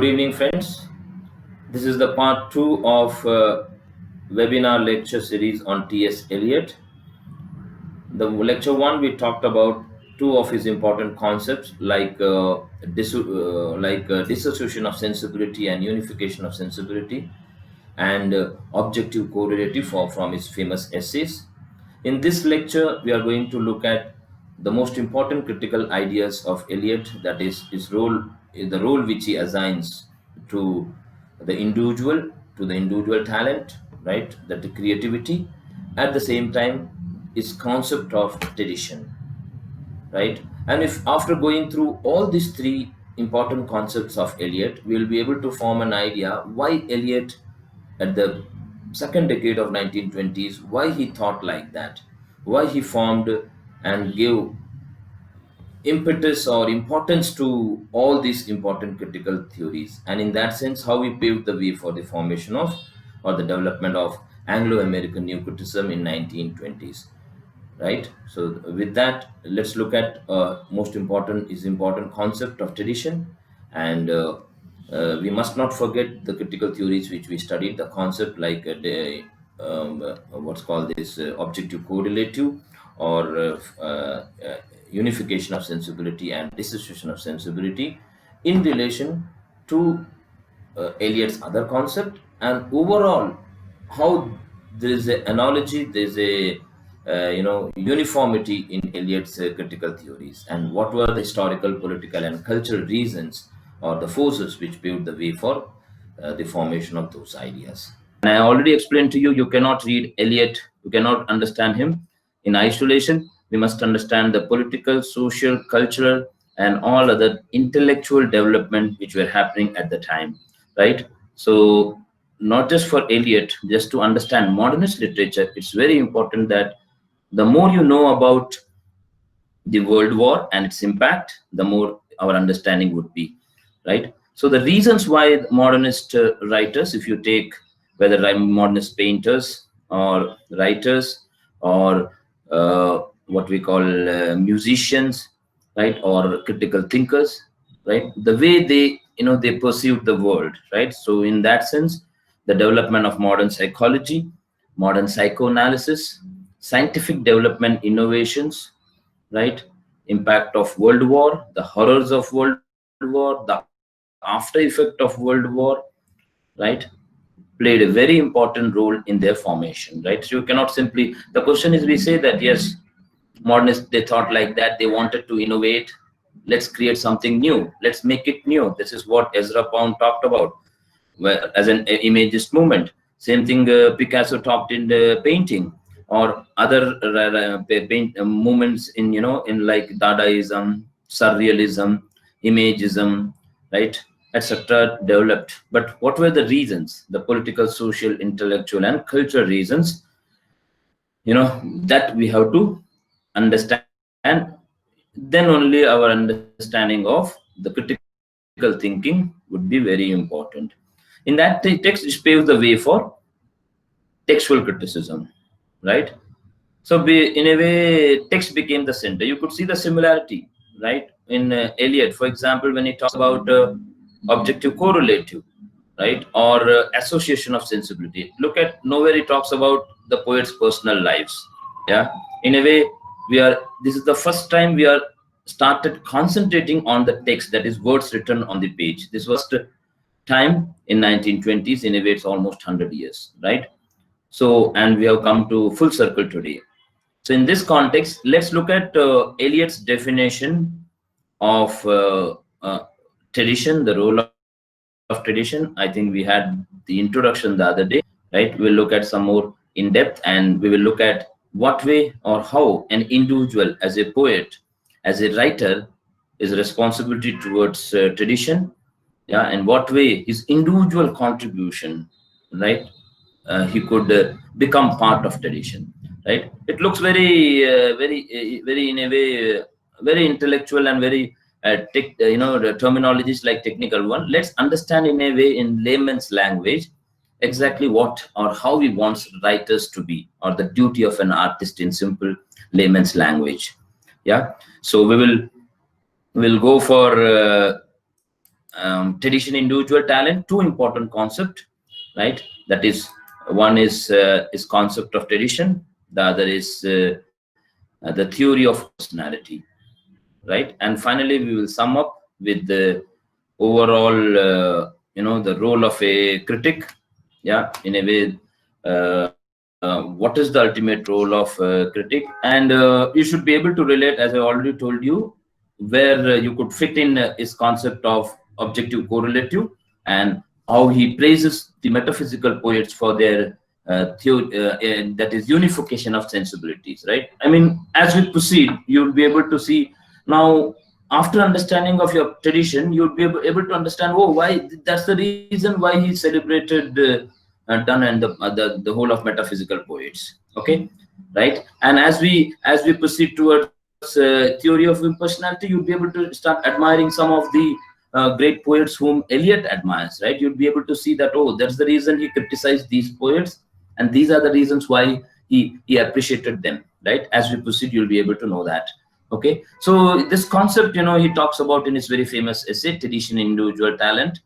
Good evening, friends. This is the part two of webinar lecture series on T.S. Eliot. The lecture one, we talked about two of his important concepts like dissociation of sensibility and unification of sensibility, and objective correlative from his famous essays. In this lecture, we are going to look at the most important critical ideas of Eliot, that is his role, the role which he assigns to the individual talent, right? That the creativity, at the same time, his concept of tradition, right? And if after going through all these three important concepts of Eliot, we will be able to form an idea why Eliot, at the second decade of 1920s, why he thought like that, why he formed and gave impetus or importance to all these important critical theories, and in that sense how he paved the way for the formation of or the development of Anglo-American new criticism in 1920s, right? So with that, let's look at important concept of tradition, and we must not forget the critical theories which we studied, the concept like what's called this objective correlative, or unification of sensibility and dissociation of sensibility in relation to Eliot's other concept, and overall how there is an analogy, there is a uniformity in Eliot's critical theories, and what were the historical, political, and cultural reasons or the forces which paved the way for the formation of those ideas. And I already explained to you, you cannot read Eliot, you cannot understand him in isolation. We must understand the political, social, cultural, and all other intellectual development which were happening at the time, right? So not just for Eliot, just to understand modernist literature, it's very important that the more you know about the World War and its impact, the more our understanding would be, right? So the reasons why modernist writers, if you take whether modernist painters or writers or what we call musicians, right, or critical thinkers, right, the way they perceive the world, right? So in that sense, the development of modern psychology, modern psychoanalysis, scientific development innovations, right, impact of World War, the horrors of World War, the after effect of World War, right, played a very important role in their formation, right? So you cannot simply, the question is, we say that yes, modernists, they thought like that, they wanted to innovate, let's create something new, let's make it new. This is what Ezra Pound talked about as an imagist movement. Same thing Picasso talked in the painting, or other movements in in like Dadaism, Surrealism, Imagism, right, etc. developed. But what were the reasons? The political, social, intellectual, and cultural reasons, that we have to understand. Then only our understanding of the critical thinking would be very important. In that text, it paves the way for textual criticism, right? So in a way, text became the center. You could see the similarity, right, in Eliot, for example, when he talks about objective correlative, right, or association of sensibility. Look at nowhere he talks about the poet's personal lives. Yeah, in a way, this is the first time we are started concentrating on the text, that is words written on the page. This was the time in 1920s. In a way, it's almost 100 years, right? So, and we have come to full circle today. So in this context, let's look at Eliot's definition of tradition, the role of tradition. I think we had the introduction the other day, right? We'll look at some more in depth, and we will look at what way or how an individual as a poet, as a writer, is responsibility towards tradition, yeah, and what way his individual contribution, right, he could become part of tradition, right? It looks very in a way very intellectual and very the terminology is like technical one. Let's understand in a way, in layman's language, exactly what or how he wants writers to be, or the duty of an artist in simple layman's language. Yeah, so we'll go for tradition, individual talent, two important concept, right? That is, one is concept of tradition, the other is the theory of impersonality, right? And finally we will sum up with the overall the role of a critic, yeah, in a way. What is the ultimate role of critic? And you should be able to relate, as I already told you, where you could fit in his concept of objective correlative, and how he praises the metaphysical poets for their that is unification of sensibilities, right? I mean, as we proceed, you'll be able to see now, after understanding of your tradition, you'll be able to understand, oh, why that's the reason why he celebrated Donne and the whole of metaphysical poets. Okay, right? And as we proceed towards theory of impersonality, you'll be able to start admiring some of the great poets whom Eliot admires, right? You'll be able to see that, oh, that's the reason he criticized these poets, and these are the reasons why he appreciated them, right? As we proceed, you'll be able to know that. Okay, so this concept, he talks about in his very famous essay, Tradition, Individual Talent,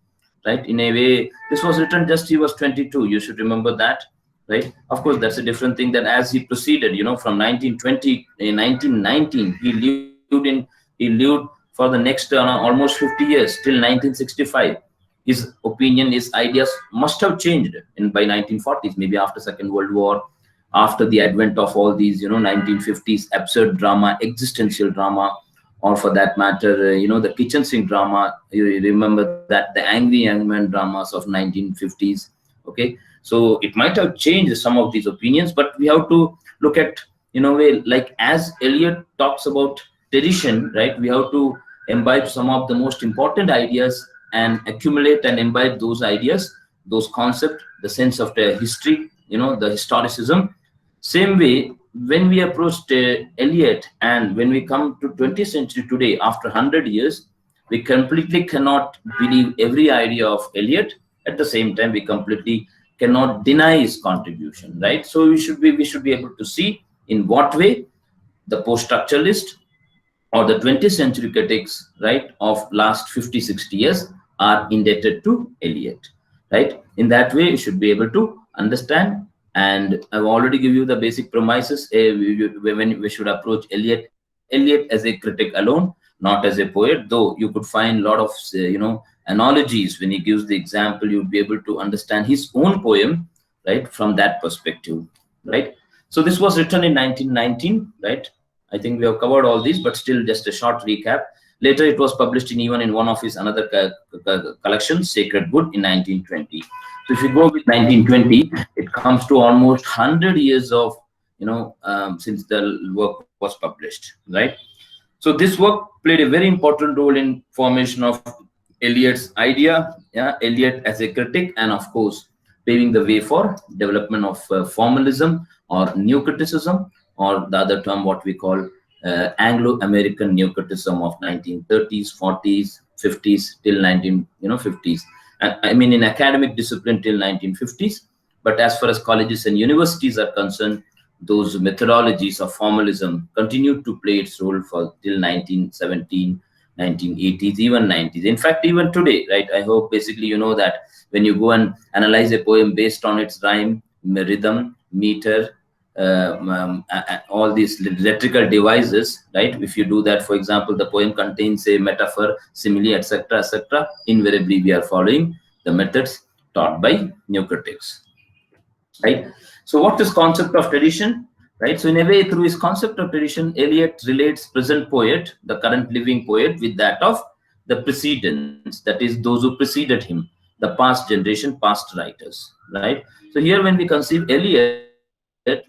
right? In a way, this was written just he was 22. You should remember that, right? Of course, that's a different thing. That as he proceeded, from 1920 in 1919, he lived for the next almost 50 years till 1965. His opinion, his ideas must have changed by 1940s, maybe after Second World War, after the advent of all these 1950s absurd drama, existential drama, or for that matter the kitchen sink drama. You remember that, the angry young man dramas of 1950s. Okay, so it might have changed some of these opinions, but we have to look at, way, like as Eliot talks about tradition, right? We have to imbibe some of the most important ideas and accumulate and imbibe those ideas, those concepts, the sense of the history, the historicism. Same way, when we approached Eliot, and when we come to 20th century today, after 100 years, we completely cannot believe every idea of Eliot. At the same time, we completely cannot deny his contribution, right? So we should be able to see in what way the post-structuralist or the 20th century critics, right, of last 50, 60 years are indebted to Eliot, right? In that way, you should be able to understand. And I've already given you the basic premises when we should approach Eliot as a critic alone, not as a poet, though you could find a lot of, analogies. When he gives the example, you'll be able to understand his own poem, right, from that perspective, right? So this was written in 1919, right? I think we have covered all these, but still just a short recap. Later, it was published even in one of his another collections, Sacred Wood, in 1920. So if you go with 1920, it comes to almost 100 years of, since the work was published, right? So this work played a very important role in formation of Eliot's idea, yeah, Eliot as a critic, and of course, paving the way for development of formalism or new criticism, or the other term what we call Anglo-American new criticism of 1930s, 40s, 50s till 1950s. And I mean in academic discipline till 1950s. But as far as colleges and universities are concerned, those methodologies of formalism continued to play its role for till 1917, 1980s, even 90s. In fact, even today, right? I hope basically you know that when you go and analyze a poem based on its rhyme, rhythm, meter, all these rhetorical devices, right? If you do that, for example, the poem contains a metaphor, simile, etc., etc. Invariably, we are following the methods taught by new critics, right? So, what is concept of tradition, right? So, in a way, through his concept of tradition, Eliot relates present poet, the current living poet, with that of the precedents, that is, those who preceded him, the past generation, past writers, right? So, here, when we conceive Eliot,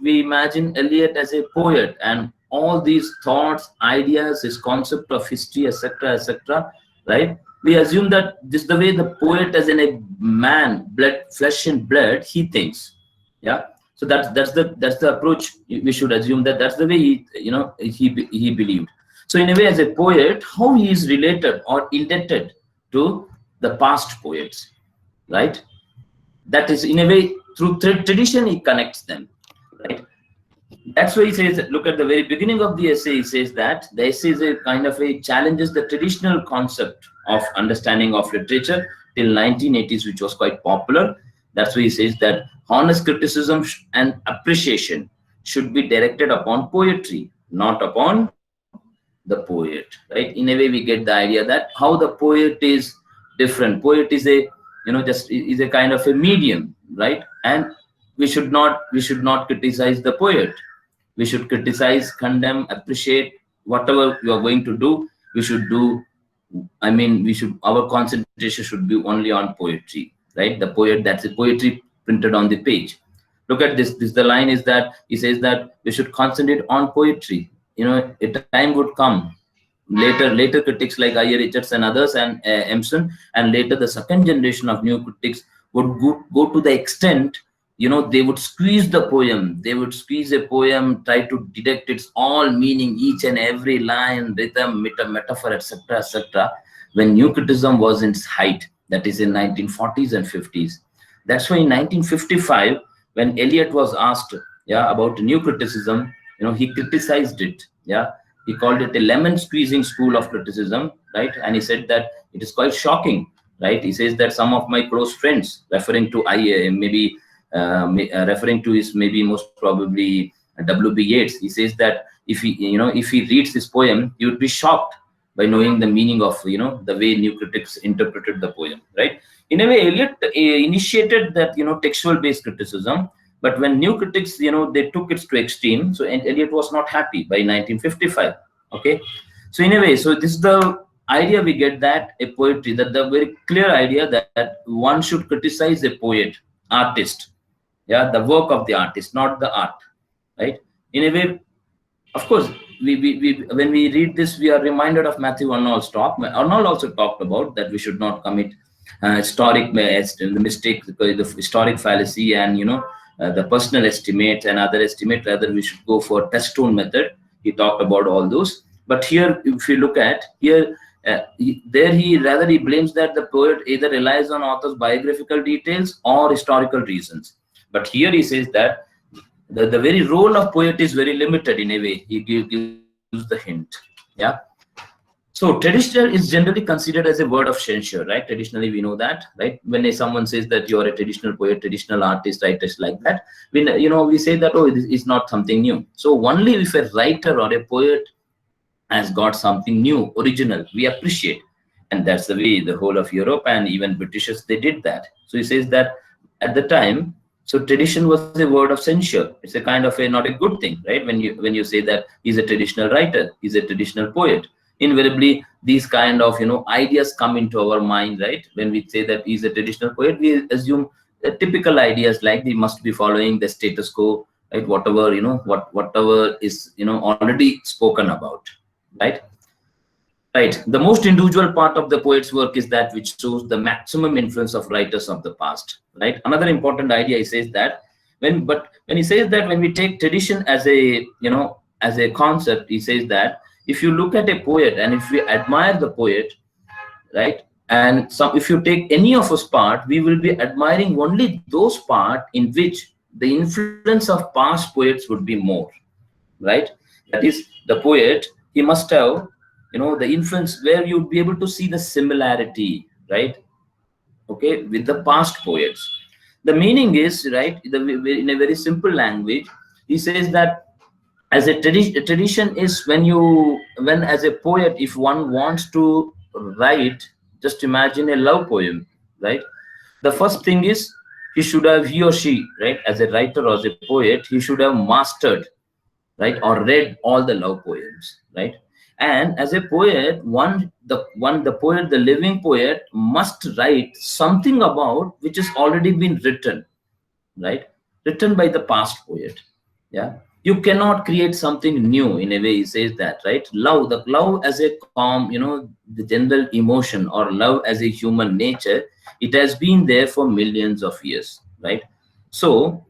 we imagine Eliot as a poet, and all these thoughts, ideas, his concept of history, etc., etc., right? We assume that this is the way the poet, as in a man, blood, flesh and blood, he thinks. Yeah. So that's the approach. We should assume that that's the way he believed. So in a way, as a poet, how he is related or indebted to the past poets, right? That is, in a way, through tradition he connects them, right? That's why he says, look at the very beginning of the essay, he says that the essay is a kind of a challenges the traditional concept of understanding of literature till 1980s, which was quite popular. That's why he says that honest criticism and appreciation should be directed upon poetry, not upon the poet. Right? In a way, we get the idea that how the poet is different. Poet is a, just is a kind of a medium, right? And we should not criticize the poet. We should criticize, condemn, appreciate. Whatever you are going to do, we should do. I mean, we should, our concentration should be only on poetry, right? The poet, that's the poetry printed on the page. Look at this. This, the line is that he says that we should concentrate on poetry. A time would come later critics like I. Richards and others, and Emerson, and later the second generation of new critics would go to the extent, they would squeeze the poem. They would squeeze a poem, try to detect its all meaning, each and every line, rhythm, metaphor, etc., etc. When new criticism was in its height, that is in 1940s and 50s. That's why in 1955, when Eliot was asked, yeah, about new criticism, he criticized it. Yeah, he called it a lemon squeezing school of criticism, right? And he said that it is quite shocking, right? He says that some of my close friends, referring to maybe referring to his, maybe most probably W.B. Yeats, he says that if he reads this poem, he would be shocked by knowing the meaning of the way new critics interpreted the poem, right? In a way, Eliot initiated that textual based criticism, but when new critics, they took it to extreme, so and Eliot was not happy by 1955. Okay, so in a way, so this is the idea we get, that a poetry, that the very clear idea that one should criticize a poet, artist, yeah, the work of the artist, not the art, right? In a way, of course, when we read this, we are reminded of Matthew Arnold's talk. Arnold also talked about that we should not commit the mistake, the historic fallacy, and the personal estimate and other estimate. Rather, we should go for touchstone method. He talked about all those. But here, if you look at here, he blames that the poet either relies on author's biographical details or historical reasons. But here he says that the very role of poet is very limited. In a way, he gives the hint. Yeah. So traditional is generally considered as a word of censure, right? Traditionally, we know that, right? When someone says that you are a traditional poet, traditional artist, writers like that, we say that, oh, this is not something new. So only if a writer or a poet has got something new, original, we appreciate. And that's the way the whole of Europe and even Britishers, they did that. So he says that at the time, so tradition was a word of censure. It's a kind of not a good thing, right? When you say that he's a traditional writer, he's a traditional poet, invariably these kind of ideas come into our mind, right? When we say that he's a traditional poet, we assume typical ideas like they must be following the status quo, right? Whatever is already spoken about, right? Right. The most individual part of the poet's work is that which shows the maximum influence of writers of the past. Right. Another important idea, he says that when he says that when we take tradition as a concept, he says that if you look at a poet and if we admire the poet, right, and if you take any of us part, we will be admiring only those part in which the influence of past poets would be more, right? That is, the poet, he must have the influence where you'd be able to see the similarity, right? Okay, with the past poets. The meaning is, right, in a very simple language, he says that as a tradition is when as a poet, if one wants to write, just imagine a love poem, right? The first thing is he or she, right, as a writer or as a poet, he should have mastered, right, or read all the love poems, right? And as a poet, the living poet must write something about which has already been written, right? Written by the past poet. Yeah. You cannot create something new. In a way, he says that, right? The love as a calm, the general emotion, or love as a human nature, it has been there for millions of years, right? So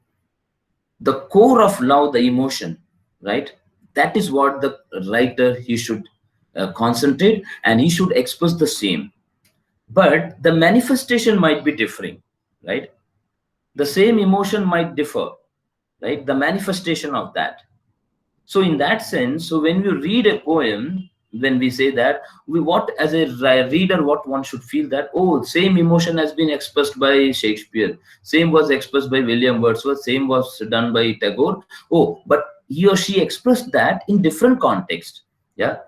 the core of love, the emotion, right, that is what the writer, he should concentrate, and he should express the same. But the manifestation might be differing, right? The same emotion might differ, right? The manifestation of that. So in that sense, so when you read a poem, when we say that, we what as a reader, what one should feel that, oh, same emotion has been expressed by Shakespeare, same was expressed by William Wordsworth, same was done by Tagore. Oh, but he or she expressed that in different context. Yeah,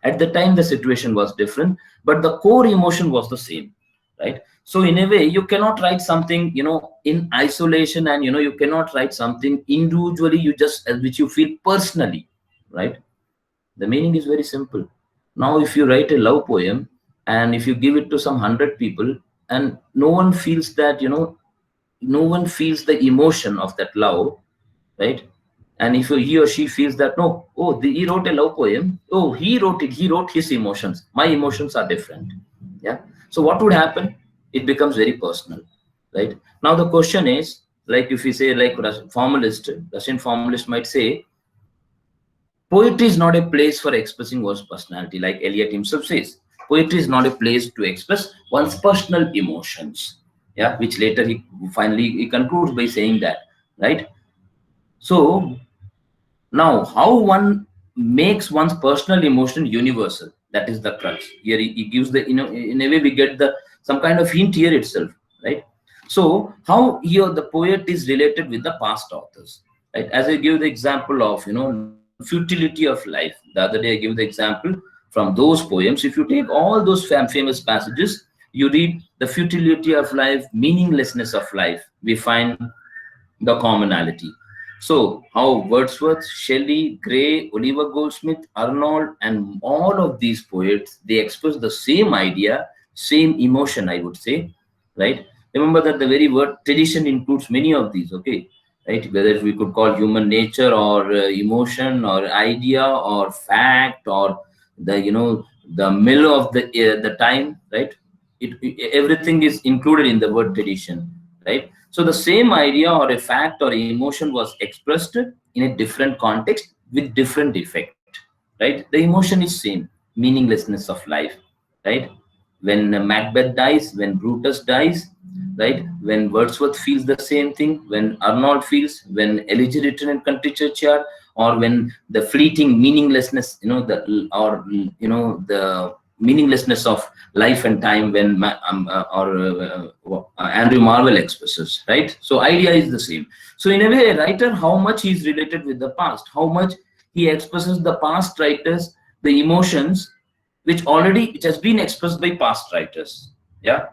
at the time the situation was different, but the core emotion was the same, right? So in a way, you cannot write something, in isolation, and you cannot write something individually, you just which you feel personally, right? The meaning is very simple. Now, if you write a love poem and if you give it to some 100 people, and no one feels that, no one feels the emotion of that love, right? And if he or she feels that, no, oh, he wrote a love poem, oh, he wrote it, he wrote his emotions, my emotions are different. Yeah. So what would happen? It becomes very personal, right? Now the question is, like if we say, like Russian formalist might say, poetry is not a place for expressing one's personality, like Eliot himself says. Poetry is not a place to express one's personal emotions. Yeah, which later he concludes by saying that, right? So now, how one makes one's personal emotion universal, that is the crux. Here he gives the, in a way we get the some kind of hint here itself, right? So how here the poet is related with the past authors, right? As I give the example of, futility of life. The other day I give the example from those poems. If you take all those famous passages, you read the futility of life, meaninglessness of life, we find the commonality. So, how Wordsworth, Shelley, Gray, Oliver Goldsmith, Arnold, and all of these poets, they express the same idea, same emotion, I would say, right? Remember that the very word tradition includes many of these, okay? Right? Whether we could call human nature or emotion or idea or fact or the, the middle of the time, right? Everything is included in the word tradition, right? So the same idea or a fact or emotion was expressed in a different context with different effect, right? The emotion is same, meaninglessness of life, right? When Macbeth dies, when Brutus dies, right? When Wordsworth feels the same thing, when Arnold feels, when Elegy written in country churchyard, or when the fleeting meaninglessness, the meaninglessness of life and time, when Andrew Marvell expresses, right? So idea is the same. So in a way, a writer, how much he is related with the past, how much he expresses the past writers, the emotions which has been expressed by past writers. Yeah.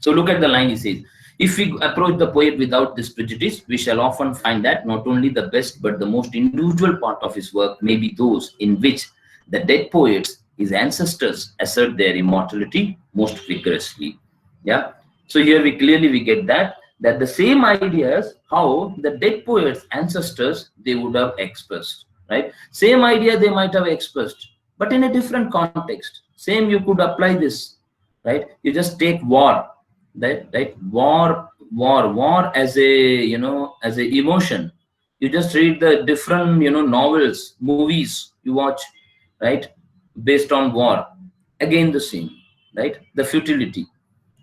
So look at the line he says, if we approach the poet without this prejudice, we shall often find that not only the best but the most individual part of his work may be those in which the dead poets, his ancestors, assert their immortality most vigorously. Yeah. So here we get that the same ideas how the dead poets, ancestors, they would have expressed, right? Same idea they might have expressed, but in a different context. Same you could apply this, right? You just take war, right? War as a, as a emotion. You just read the different, novels, movies you watch, right? Based on war, again the same, right? The futility,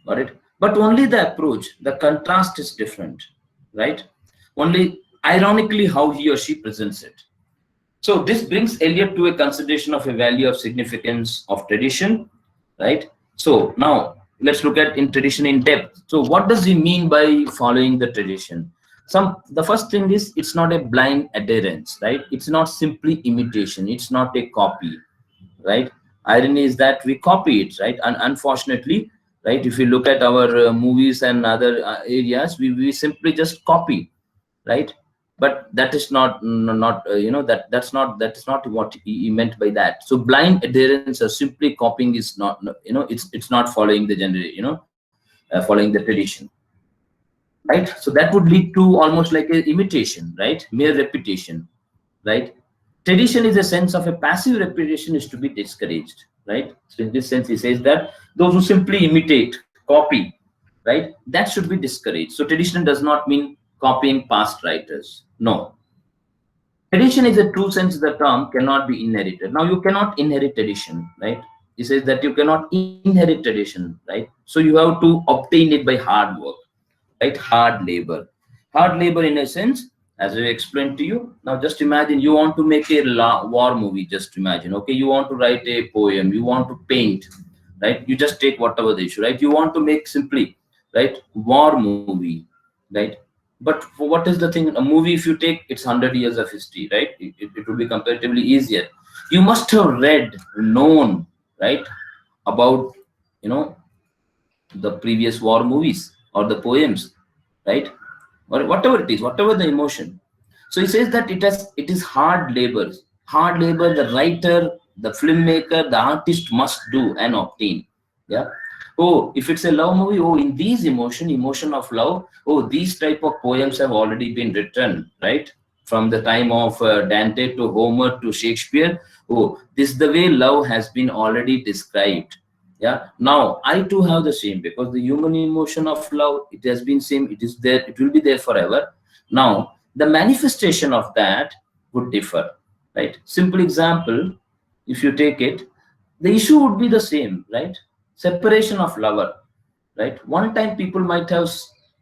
got it? But only the approach, the contrast is different, right? Only ironically how he or she presents it. So this brings Eliot to a consideration of a value of significance of tradition, right? So now let's look at in tradition in depth. So what does he mean by following the tradition? The first thing is, it's not a blind adherence, right? It's not simply imitation. It's not a copy, right? Irony is that we copy it, right? And unfortunately, right, if you look at our movies and other areas, we simply just copy, right? But that is not that is not what he meant by that. So blind adherence or simply copying is not, it's not following the following the tradition, right? So that would lead to almost like a imitation, right? Mere repetition, right? Tradition is a sense of a passive repetition is to be discouraged, right? So in this sense, he says that those who simply imitate, copy, right, that should be discouraged. So tradition does not mean copying past writers. No. Tradition is a true sense of the term cannot be inherited. Now you cannot inherit tradition, right? He says that you cannot inherit tradition, right? So you have to obtain it by hard work, right? Hard labor in a sense, as I explained to you. Now, just imagine you want to make a war movie. Just imagine, okay, you want to write a poem, you want to paint, right? You just take whatever the issue, right? You want to make simply, right, war movie, right? But for what is the thing? A movie, if you take, it's 100 years of history, right? It will be comparatively easier. You must have read, known, right, about, you know, the previous war movies or the poems, right? Or whatever it is, whatever the emotion. So he says that it is hard labor. Hard labor the writer, the filmmaker, the artist must do and obtain. Yeah. Oh, if it's a love movie, oh, in these emotion of love, oh, these type of poems have already been written, right? From the time of Dante to Homer to Shakespeare. Oh, this is the way love has been already described. Yeah, now I too have the same, because the human emotion of love, it has been same, it is there, it will be there forever. Now the manifestation of that would differ, right? Simple example, if you take it, the issue would be the same, right? Separation of lover, right? One time people might have,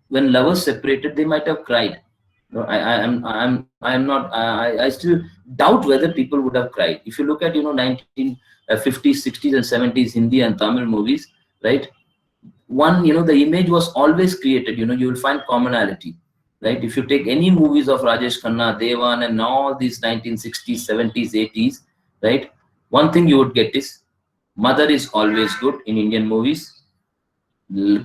when lovers separated, they might have cried. No, I am not, I still doubt whether people would have cried. If you look at, 1950s, 60s and 70s Hindi and Tamil movies, right? One, the image was always created, you will find commonality, right? If you take any movies of Rajesh Khanna, Devan, and all these 1960s, 70s, 80s, right? One thing you would get is mother is always good in Indian movies.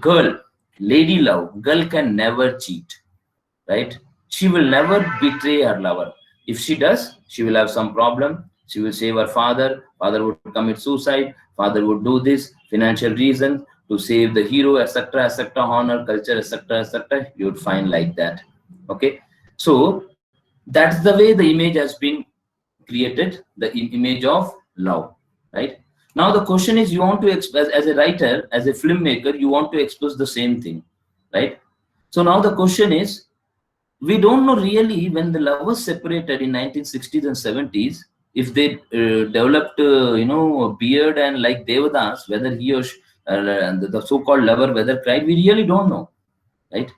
Girl, lady love, girl can never cheat, right? She will never betray her lover. If she does, she will have some problem. She will save her father. Father would commit suicide. Father would do this, financial reasons to save the hero, etc., etc., honor, culture, etc., etc. You would find like that. Okay, so that's the way the image has been created, the image of love, right? Now the question is, you want to express, as a writer, as a filmmaker, you want to express the same thing, right? So now the question is, we don't know really when the lovers separated in 1960s and 70s, if they developed a beard and like Devadas, whether he or the so-called lover whether cried, we really don't know, right?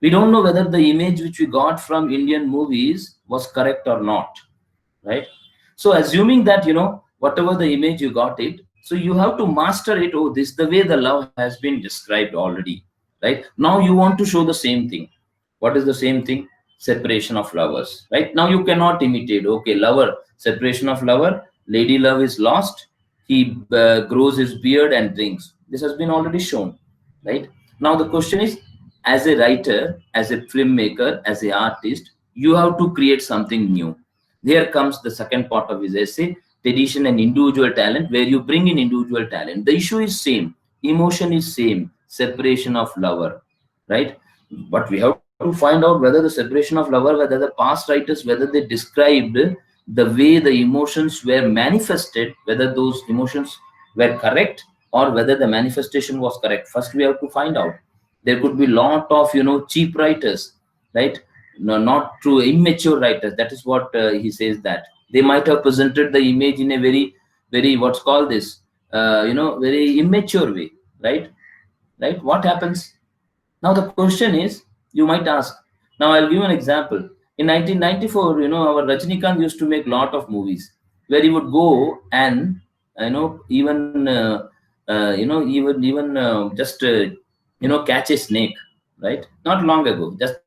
We don't know whether the image which we got from Indian movies was correct or not, right? So assuming that, whatever the image you got it, so you have to master it. Oh, this is the way the love has been described already, right? Now you want to show the same thing. What is the same thing? Separation of lovers, right? Now you cannot imitate, okay, lover, separation of lover, lady love is lost, he grows his beard and drinks. This has been already shown, right? Now the question is, as a writer, as a filmmaker, as an artist, you have to create something new. There comes the second part of his essay, tradition and individual talent, where you bring in individual talent. The issue is same, emotion is same, separation of lover, right? But we have to find out whether the separation of lover, whether the past writers, whether they described the way the emotions were manifested, whether those emotions were correct or whether the manifestation was correct. First, we have to find out. There could be lot of cheap writers, right? No, not true, immature writers. That is what he says, that they might have presented the image in a very what's called this, very immature way, right? Right? What happens? Now the question is, you might ask. Now I'll give an example. In 1994, our Rajnikant used to make lot of movies where he would go and even just catch a snake, right? Not long ago, just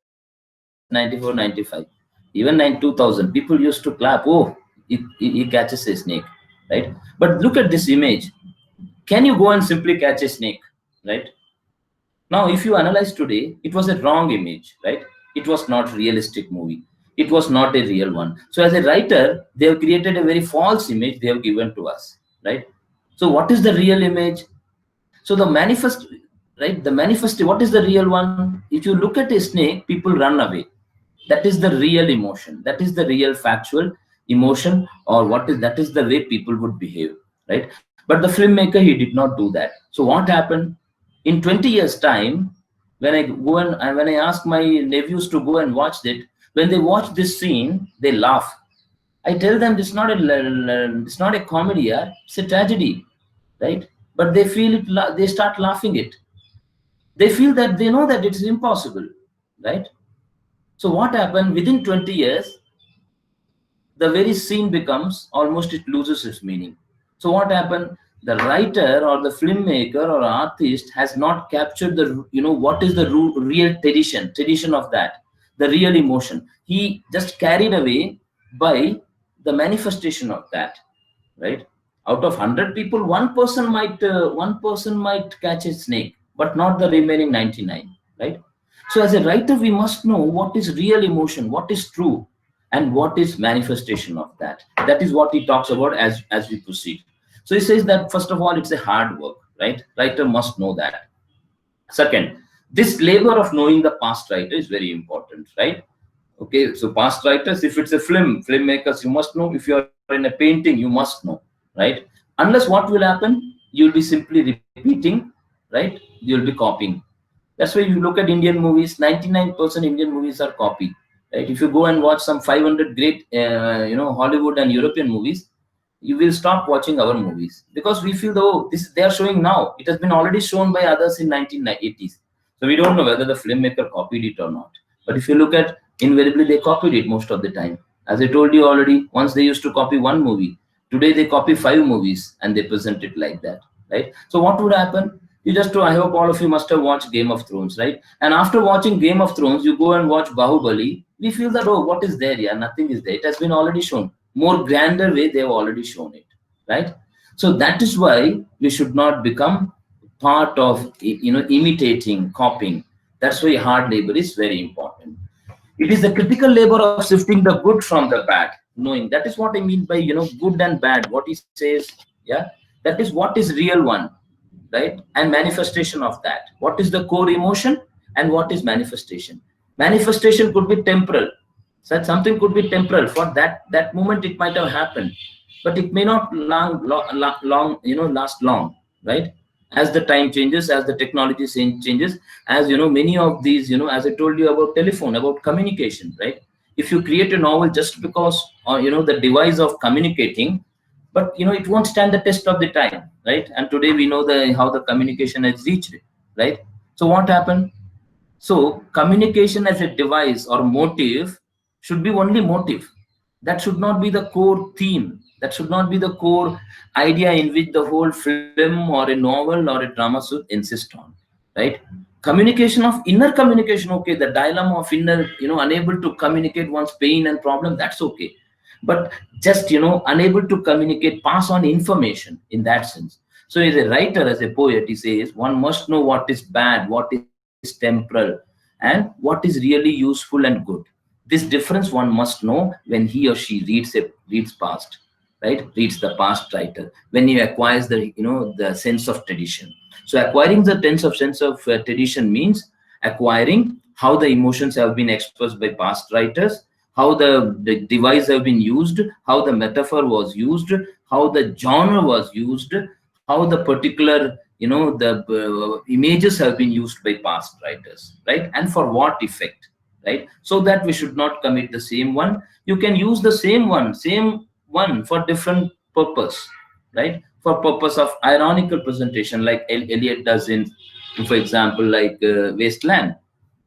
94, 95, even 2000, people used to clap. Oh, he catches a snake, right? But look at this image. Can you go and simply catch a snake, right? Now, if you analyze today, it was a wrong image, right? It was not realistic movie. It was not a real one. So, as a writer, they have created a very false image they have given to us, right? So, what is the real image? So, the manifest, right? The manifest, what is the real one? If you look at a snake, people run away. That is the real emotion. That is the real factual emotion, or what is that is the way people would behave, right? But the filmmaker, he did not do that. So what happened? In 20 years time, when I go and when I ask my nephews to go and watch it, when they watch this scene, they laugh. I tell them it's not a comedy, yeah? It's a tragedy, right? But they feel it, they start laughing it. They feel that they know that it's impossible, right? So what happened within 20 years, the very scene becomes almost, it loses its meaning. So what happened? The writer or the filmmaker or artist has not captured the, what is the real tradition of that, the real emotion. He just carried away by the manifestation of that, right? Out of 100 people, one person might catch a snake, but not the remaining 99, right? So as a writer, we must know what is real emotion, what is true, and what is manifestation of that. That is what he talks about as we proceed. So he says that first of all, it's a hard work, right? Writer must know that. Second, this labor of knowing the past writer is very important, right? Okay, so past writers, if it's a filmmakers, you must know. If you are in a painting, you must know, right? Unless, what will happen? You'll be simply repeating, right? You'll be copying. That's why you look at Indian movies, 99% Indian movies are copy, right? If you go and watch some 500 great, Hollywood and European movies, you will stop watching our movies because we feel, though, this they are showing now. It has been already shown by others in 1980s. So we don't know whether the filmmaker copied it or not. But if you look at, invariably they copied it most of the time. As I told you already, once they used to copy one movie. Today they copy 5 movies and they present it like that, right? So what would happen? You just, I hope all of you must have watched Game of Thrones, right? And after watching Game of Thrones, you go and watch Bahubali. We feel that, oh, what is there? Yeah, nothing is there. It has been already shown. More grander way, they have already shown it, right? So that is why we should not become part of, imitating, copying. That's why hard labor is very important. It is the critical labor of sifting the good from the bad, knowing. That is what I mean by, good and bad. What he says, yeah, that is what is real one, right? And manifestation of that. What is the core emotion and what is manifestation? Manifestation could be temporal. So something could be temporal. For that moment, it might have happened, but it may not long, last long, right? As the time changes, as the technology changes, as many of these, as I told you about telephone, about communication, right? If you create a novel just because, the device of communicating, but it won't stand the test of the time, right? And today we know how the communication has reached, right? So what happened? So communication as a device or motive should be only motive. That should not be the core theme. That should not be the core idea in which the whole film or a novel or a drama should insist on, right? Communication of inner communication, okay. The dilemma of inner, unable to communicate one's pain and problem, that's okay. But just, unable to communicate, pass on information in that sense. So as a writer, as a poet, he says one must know what is bad, what is temporal, and what is really useful and good. This difference one must know when he or she reads past, right? Reads the past writer, when he acquires the, the sense of tradition. So acquiring the sense of tradition means acquiring how the emotions have been expressed by past writers, how the device have been used, how the metaphor was used, how the genre was used, how the particular, the images have been used by past writers, right? And for what effect, right? So that we should not commit the same one. You can use the same one for different purpose, right? For purpose of ironical presentation, like Eliot does in, for example, like Wasteland,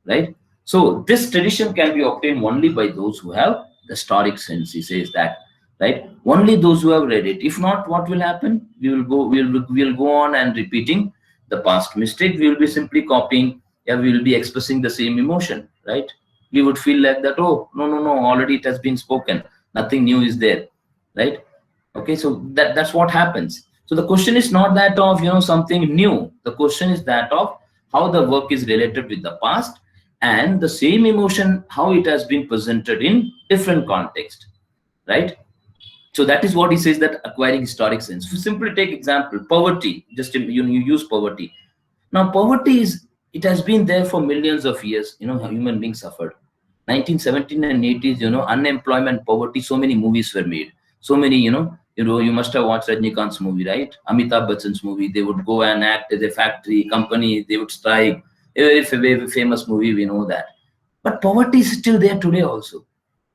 right? So this tradition can be obtained only by those who have the historic sense. He says that, right? Only those who have read it. If not, what will happen? We will go on and repeating the past mistake. We will be simply copying. Yeah, we will be expressing the same emotion, right? We would feel like that. Oh, no, no, no! Already it has been spoken. Nothing new is there, right? Okay, so that's what happens. So the question is not that of, something new. The question is that of how the work is related with the past, and the same emotion, how it has been presented in different context, right? So that is what he says, that acquiring historic sense. If simply take example, poverty. Just you use poverty. Now poverty is, it has been there for millions of years. Human beings suffered. 1917 and 80s, unemployment, poverty. So many movies were made. So many, you must have watched Rajnikant's movie, right? Amitabh Bachchan's movie. They would go and act as a factory company. They would strike. A very famous movie. We know that. But poverty is still there today also,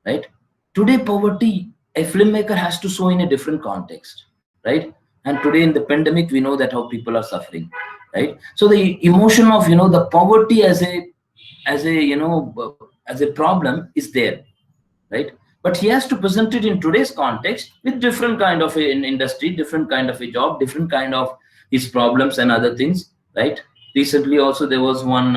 right? Today poverty, a filmmaker has to show in a different context, right? And today in the pandemic, we know that how people are suffering, right? So the emotion of, the poverty as a, as a problem is there, right? But he has to present it in today's context with different kind of an industry, different kind of a job, different kind of his problems and other things, right? Recently also there was one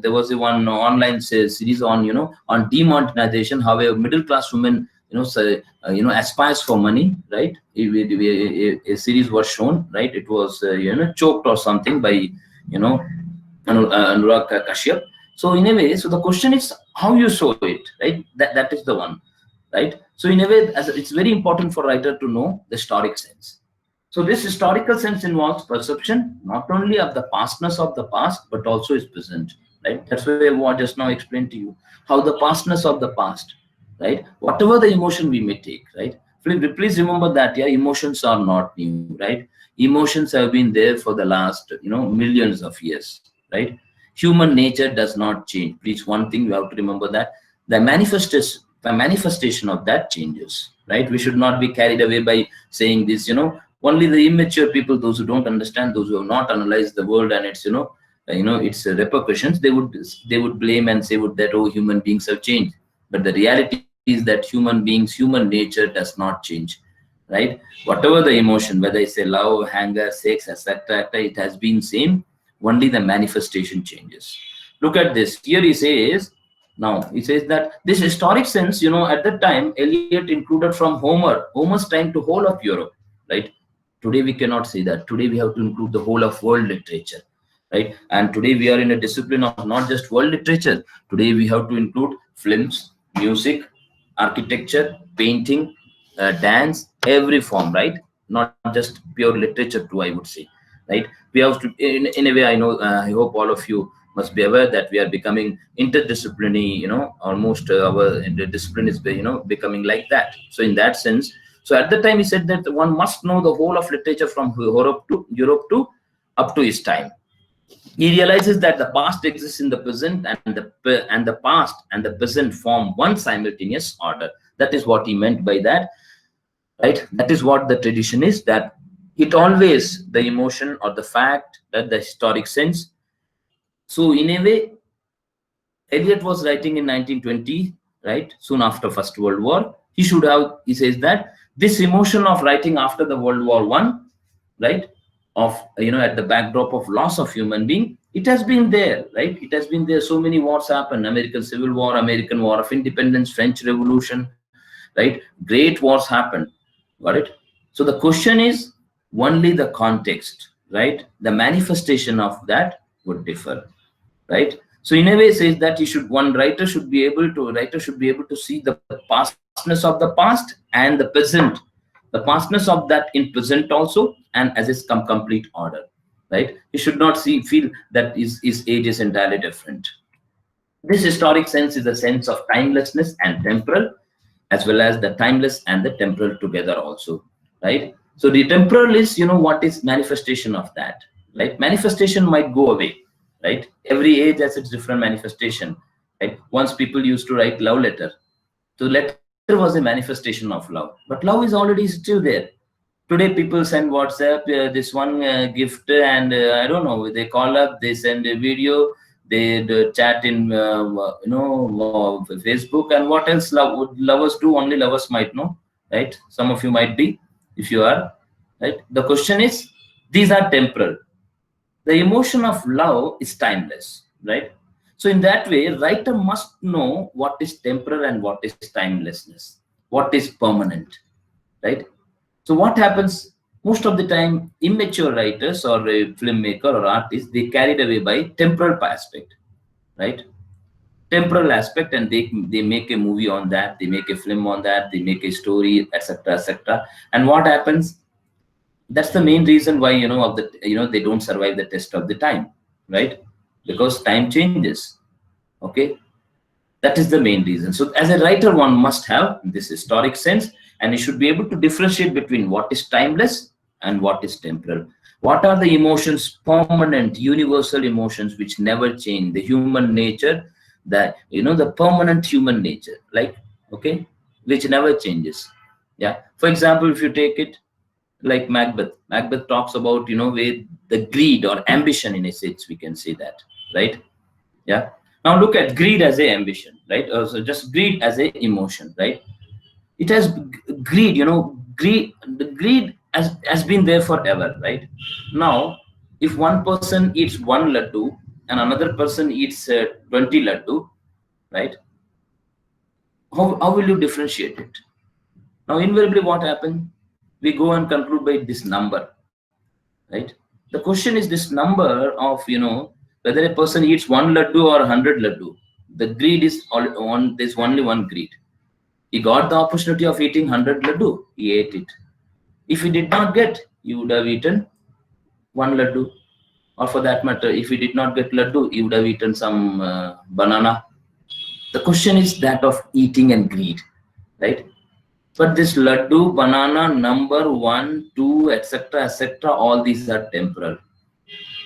there was a one online series on, on demonetization, how a middle class woman, aspires for money, right? A series was shown, right? It was choked or something by Anurag Kashyap. So in a way, so the question is how you show it, right? That is the one, right? So in a way, it's very important for writer to know the historic sense. So this historical sense involves perception not only of the pastness of the past, but also its present, right? That's why I just now explained to you how the pastness of the past, right? Whatever the emotion we may take, right? Please remember that, yeah, emotions are not new, right? Emotions have been there for the last, millions of years, right? Human nature does not change. Please, one thing you have to remember that the manifestation of that changes, right? We should not be carried away by saying this, only the immature people, those who don't understand, those who have not analyzed the world and its, its repercussions, they would blame and say that, oh, human beings have changed. But the reality is that human nature does not change, right? Whatever the emotion, whether it's a love, anger, sex, etc., it has been same. Only the manifestation changes. Look at this. Here he says that this historic sense, at that time, Eliot included from Homer's time to whole of Europe, right? Today we cannot say that. Today we have to include the whole of world literature, right? And today we are in a discipline of not just world literature. Today we have to include films, music, architecture, painting, dance, every form, right? Not just pure literature too, I would say, right? We have to, in a way, I know, I hope all of you must be aware that we are becoming interdisciplinary, almost our discipline is, becoming like that. So in that sense, so at the time he said that one must know the whole of literature from Europe to up to his time. He realizes that the past exists in the present, and the past and the present form one simultaneous order. That is what he meant by that, right? That is what the tradition is, that it always the emotion or the fact that the historic sense. So in a way, Eliot was writing in 1920, right? Soon after First World War. He says that this emotion of writing after the World War One, right? Of, at the backdrop of loss of human being, it has been there, right? It has been there. So many wars happened: American Civil War, American War of Independence, French Revolution, right? Great wars happened. Got it? So the question is only the context, right? The manifestation of that would differ, right? So in a way says that writer should be able to see the pastness of the past and the present, the pastness of that in present also, and as its complete order, right? He should not feel that his age is entirely different. This historic sense is a sense of timelessness and temporal, as well as the timeless and the temporal together also, right? So the temporal is, what is manifestation of that, right? Manifestation might go away, right? Every age has its different manifestation, right? Once people used to write love letter. So letter was a manifestation of love, but love is already still there. Today people send WhatsApp, this one gift, and I don't know, they call up, they send a video, they chat in Facebook, and what else would lovers do? Only lovers might know, right? Some of you might be, if you are, right? The question is, these are temporal. The emotion of love is timeless, right? So in that way, writer must know what is temporal and what is timelessness, what is permanent, right? So what happens most of the time, immature writers or a filmmaker or artist, they carried away by temporal aspect, right? Temporal aspect, and they make a movie on that, they make a film on that, they make a story, etc., etc. And what happens? That's the main reason why, they don't survive the test of the time, right? Because time changes. Okay, that is the main reason. So as a writer, one must have this historic sense, and he should be able to differentiate between what is timeless and what is temporal. What are the emotions, permanent, universal emotions which never change? The human nature, the permanent human nature, like, okay, which never changes. Yeah. For example, if you take it like Macbeth. Macbeth talks about, with the greed or ambition in a sense, we can say that, right? Yeah. Now look at greed as a ambition, right? So just greed as a emotion, right? It has greed, the greed has been there forever, right? Now, if one person eats one laddu and another person eats 20 laddu, right? How will you differentiate it? Now, invariably, what happens? We go and conclude by this number, right? The question is this number of, whether a person eats one laddu or 100 laddu. The greed is there's only one greed. He got the opportunity of eating 100 laddu, he ate it. If he did not get, he would have eaten one laddu. Or for that matter, if he did not get laddu, he would have eaten some banana. The question is that of eating and greed, right? But this laddu, banana, number, one, two, etc., etc., all these are temporal.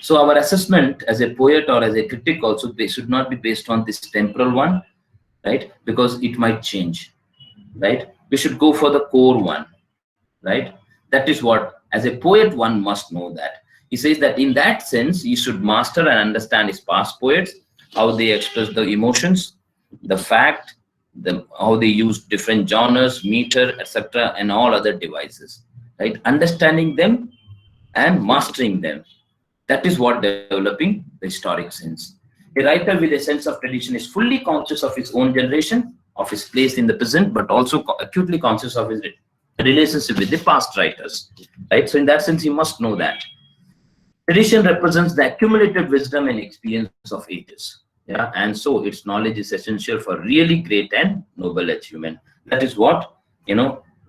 So our assessment as a poet or as a critic also, they should not be based on this temporal one, right? Because it might change, right? We should go for the core one, right? That is what, as a poet, one must know that. He says that in that sense, you should master and understand his past poets, how they express the emotions, the fact, how they use different genres, meter, etc., and all other devices, right? Understanding them and mastering them. That is what developing the historic sense. A writer with a sense of tradition is fully conscious of his own generation, of his place in the present, but also acutely conscious of his relationship with the past writers, right? So in that sense, you must know that. Tradition represents the accumulated wisdom and experience of ages. Yeah, and so its knowledge is essential for really great and noble achievement. That is what,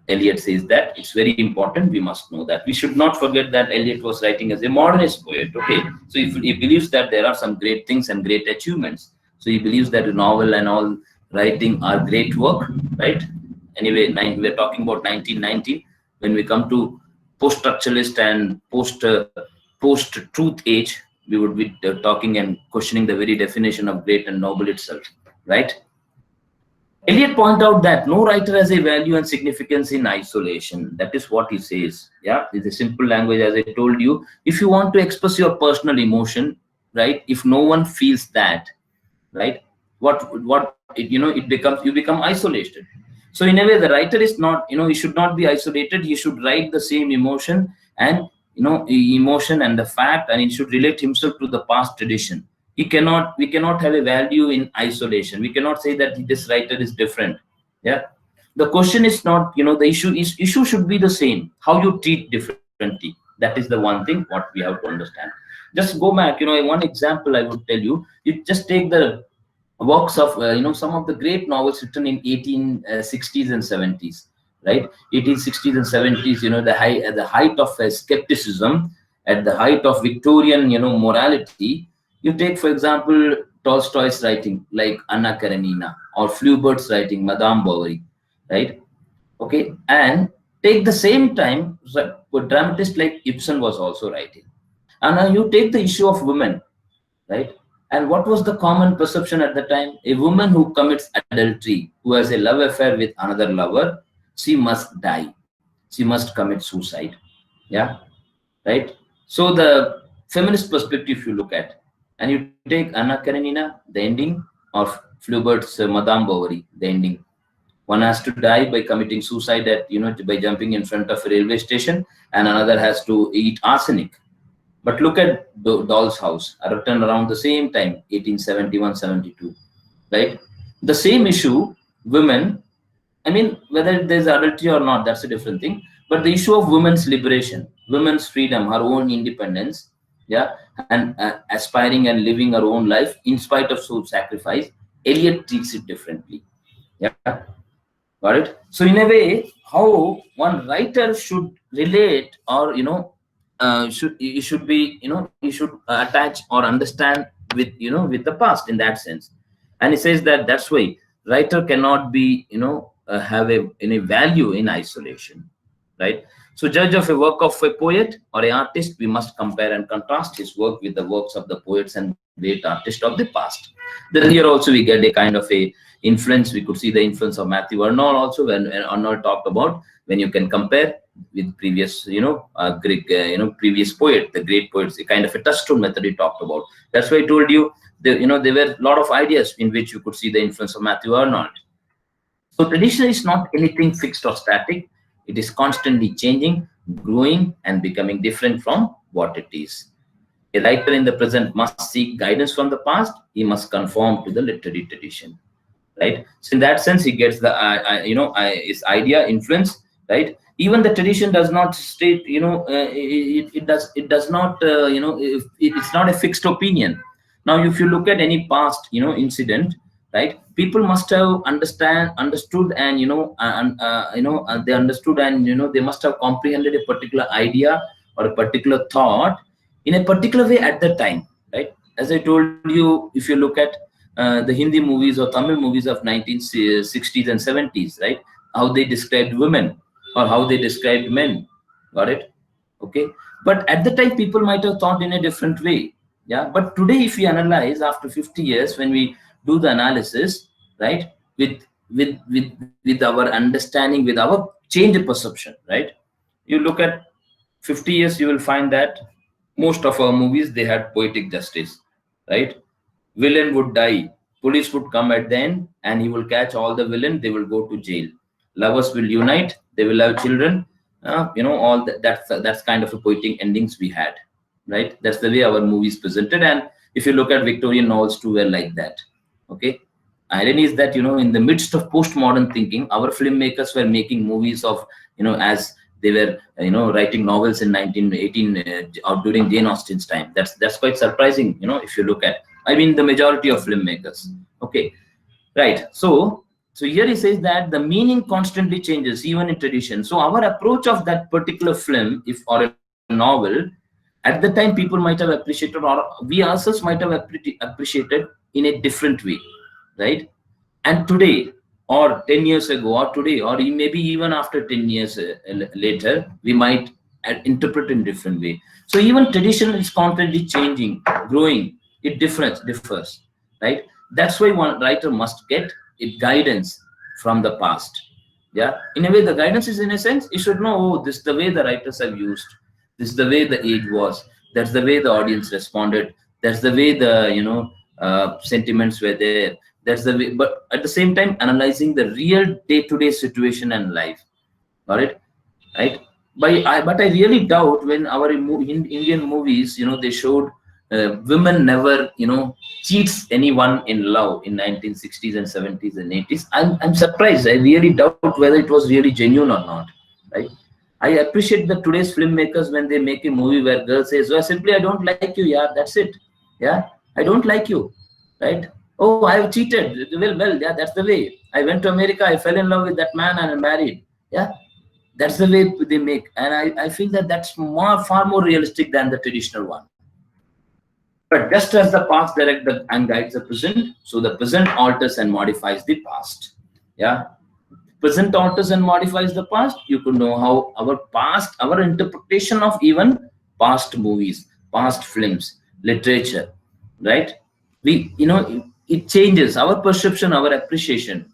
Eliot says, that it's very important. We must know that. We should not forget that Eliot was writing as a modernist poet. Okay, so if he believes that there are some great things and great achievements, so he believes that a novel and all writing are great work, right? Anyway, we're talking about 1990. When we come to post-structuralist and post-truth age, we would be talking and questioning the very definition of great and noble itself, right? Eliot point out that no writer has a value and significance in isolation. That is what he says. Yeah, it's a simple language, as I told you. If you want to express your personal emotion, right? If no one feels that, right? It becomes, you become isolated. So in a way, the writer is not, he should not be isolated. He should write the same emotion and emotion and the fact, and he should relate himself to the past tradition. We cannot have a value in isolation. We cannot say that this writer is different. Yeah, the question is not, the issue should be the same. How you treat differently, that is the one thing what we have to understand. Just go back, one example I would tell you. You just take the works of some of the great novels written in 1860s and 70s, right? 1860s and 70s, at the height of skepticism, at the height of Victorian morality. You take, for example, Tolstoy's writing like Anna Karenina, or Flaubert's writing Madame Bovary, right? Okay, and take the same time a dramatist like Ibsen was also writing. And now you take the issue of women, right? And what was the common perception at the time? A woman who commits adultery, who has a love affair with another lover, she must die. She must commit suicide. Yeah, right? So the feminist perspective you look at, and you take Anna Karenina, the ending, of Flaubert's Madame Bovary, the ending. One has to die by committing suicide by jumping in front of a railway station, and another has to eat arsenic. But look at Doll's House, written around the same time, 1871-72, right? The same issue, women, I mean, whether there's adultery or not, that's a different thing. But the issue of women's liberation, women's freedom, her own independence, yeah, and aspiring and living her own life in spite of self-sacrifice, Eliot treats it differently. Yeah, got it? So in a way, how one writer should relate, or should be, you should attach or understand with with the past in that sense. And he says that that's why writer cannot be have any value in isolation, right? So judge of a work of a poet or a artist, we must compare and contrast his work with the works of the poets and great artists of the past. Then here also we get a kind of a influence. We could see the influence of Matthew Arnold also, when Arnold talked about when you can compare with previous, Greek, previous poet, the great poets, the kind of a touchstone method he talked about. That's why I told you, there were a lot of ideas in which you could see the influence of Matthew Arnold. So tradition is not anything fixed or static. It is constantly changing, growing, and becoming different from what it is. A writer in the present must seek guidance from the past. He must conform to the literary tradition, right? So in that sense, he gets the his idea influence, right? Even the tradition does not state, it does not, it's not a fixed opinion. Now, if you look at any past, incident, right? People must have understood, and they understood, and they must have comprehended a particular idea or a particular thought in a particular way at the time, right? As I told you, if you look at the Hindi movies or Tamil movies of 1960s and 70s, right? How they described women or how they described men. Got it? Okay. But at the time, people might have thought in a different way. Yeah. But today, if we analyze after 50 years, when we do the analysis, right, with our understanding, with our change of perception, right? You look at 50 years, you will find that most of our movies, they had poetic justice, right? Villain would die, police would come at the end, and he will catch all the villain, they will go to jail. Lovers will unite, they will have children, all that's kind of a poetic endings we had, right? That's the way our movies presented. And if you look at Victorian novels too, were like that. Okay. Irony is that, in the midst of postmodern thinking, our filmmakers were making movies of, as they were, writing novels in 1918 or during Jane Austen's time. That's quite surprising, if you look at, I mean, the majority of filmmakers. Okay, right. So here he says that the meaning constantly changes, even in tradition. So our approach of that particular film, if or a novel, at the time people might have appreciated, or we ourselves might have appreciated in a different way, right? And today, or 10 years ago, or today, or maybe even after 10 years later, we might interpret in different way. So even tradition is constantly changing, growing. It differs, right? That's why one writer must get a guidance from the past. Yeah, in a way, the guidance is, in a sense, you should know, oh, this is the way the writers have used, this is the way the age was, that's the way the audience responded, that's the way the sentiments were there, that's the way. But at the same time, analyzing the real day-to-day situation and life. Got it? Right? But I really doubt when our Indian movies, they showed women never, cheats anyone in love in 1960s and 70s and 80s. I'm surprised. I really doubt whether it was really genuine or not. Right? I appreciate that today's filmmakers, when they make a movie where girl says, "Well, simply I don't like you, yeah, that's it. Yeah, I don't like you." Right? "Oh, I've cheated." Well, yeah, that's the way. "I went to America, I fell in love with that man and I married." Yeah, that's the way they make. And I feel that that's far more realistic than the traditional one. But just as the past directs and guides the present, so the present alters and modifies the past. Yeah. Present alters and modifies the past. You could know how our interpretation of even past movies, past films, literature, right? It changes our perception, our appreciation,